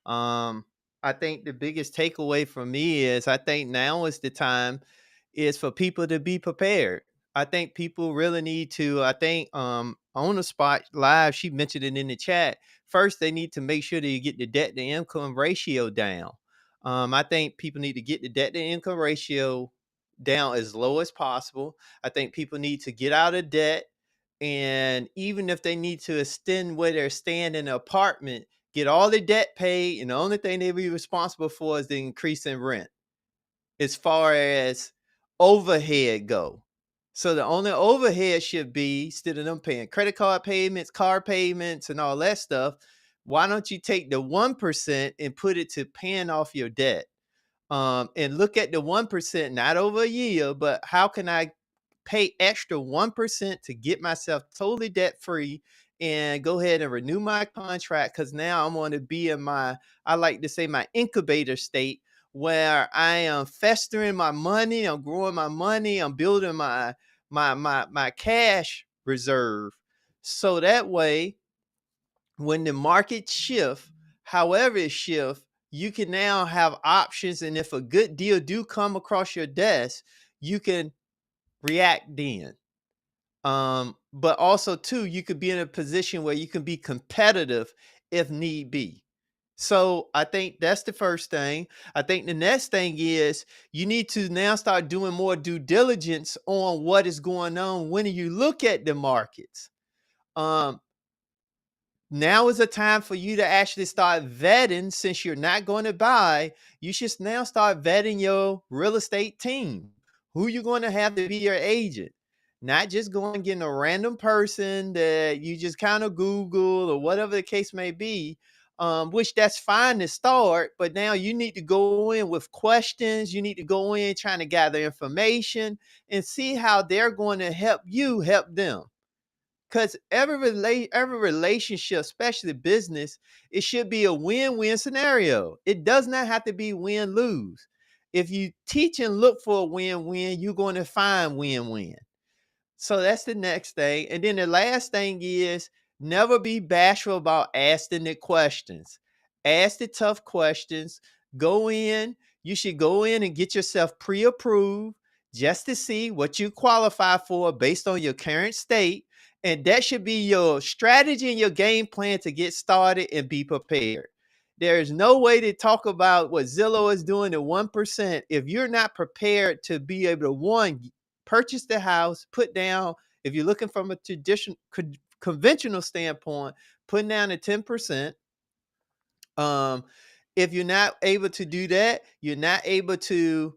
Um, I think the biggest takeaway for me is I think now is the time is for people to be prepared. I think people really need to. I think on the spot live, she mentioned it in the chat. First, they need to make sure that you get the debt to income ratio down. I think people need to get the debt to income ratio down as low as possible. I think people need to get out of debt. And even if they need to extend where they're staying in an apartment, get all the debt paid. And the only thing they be responsible for is the increase in rent as far as overhead go. So the only overhead should be instead of them paying credit card payments, car payments, and all that stuff, why don't you take the 1% and put it to paying off your debt? And look at the 1%, not over a year, but how can I pay extra 1% to get myself totally debt free and go ahead and renew my contract? Because now I'm going to be in my, I like to say, my incubator state where I am festering my money, I'm growing my money, I'm building my cash reserve. So that way, when the market shift, however it shift, you can now have options. And if a good deal do come across your desk, you can react then. But also too, you could be in a position where you can be competitive if need be. So I think that's the first thing. I think the next thing is you need to now start doing more due diligence on what is going on when you look at the markets. Um, Now is a time for you to actually start vetting. Since you're not going to buy, you should now start vetting your real estate team. Who you're going to have to be your agent. Not just going and getting a random person that you just kind of Google or whatever the case may be, which that's fine to start. But now you need to go in with questions. You need to go in trying to gather information and see how they're going to help you help them. Because every relationship, especially business, it should be a win-win scenario. It does not have to be win-lose. If you teach and look for a win-win, you're going to find win-win. So that's the next thing. And then the last thing is never be bashful about asking the questions. Ask the tough questions. Go in. You should go in and get yourself pre-approved just to see what you qualify for based on your current state. And that should be your strategy and your game plan to get started and be prepared. There is no way to talk about what Zillow is doing at 1% if you're not prepared to be able to, one, purchase the house, put down, if you're looking from a traditional conventional standpoint, putting down a 10%. Um, if you're not able to do that, you're not able to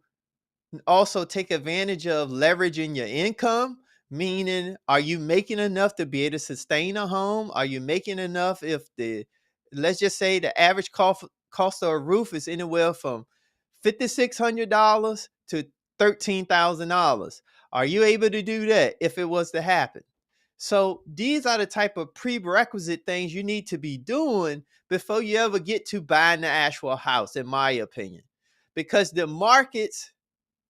also take advantage of leveraging your income, meaning are you making enough to be able to sustain a home? Are you making enough if the, let's just say the average cost of a roof is anywhere from $5,600 to $13,000? Are you able to do that if it was to happen? So these are the type of prerequisite things you need to be doing before you ever get to buying the actual house, in my opinion. Because the markets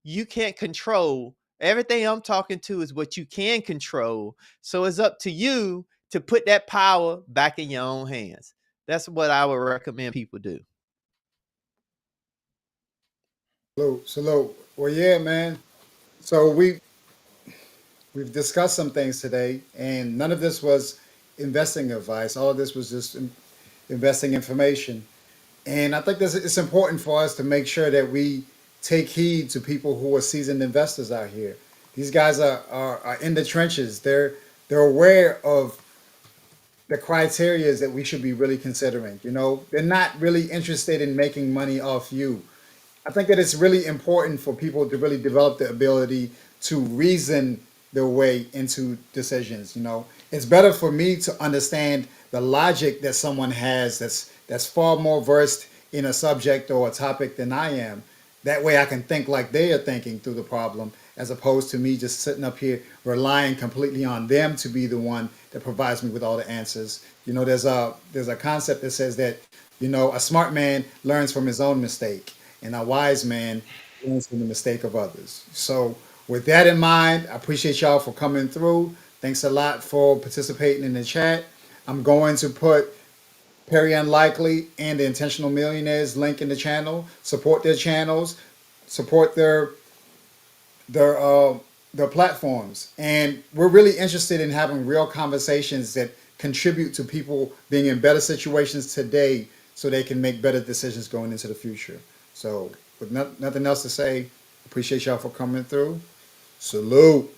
you can't control. Everything I'm talking to is what you can control. So it's up to you to put that power back in your own hands. That's what I would recommend people do. Salute. Well, yeah, man. So we've discussed some things today, and none of this was investing advice. All of this was just investing information. And I think this it's important for us to make sure that we take heed to people who are seasoned investors out here. These guys are in the trenches. They're aware of the criteria that we should be really considering. You know, they're not really interested in making money off you. I think that it's really important for people to really develop the ability to reason their way into decisions. You know, it's better for me to understand the logic that someone has that's far more versed in a subject or a topic than I am. That way I can think like they are thinking through the problem, as opposed to me just sitting up here relying completely on them to be the one that provides me with all the answers. You know, there's a concept that says that, you know, a smart man learns from his own mistake, and a wise man learns from the mistake of others. So, with that in mind, I appreciate y'all for coming through. Thanks a lot for participating in the chat. I'm going to put Perry Unlikely and the Intentional Millionaires link in the channel. Support their channels, support their their platforms, and we're really interested in having real conversations that contribute to people being in better situations today, so they can make better decisions going into the future. So, with nothing else to say, appreciate y'all for coming through. Salute.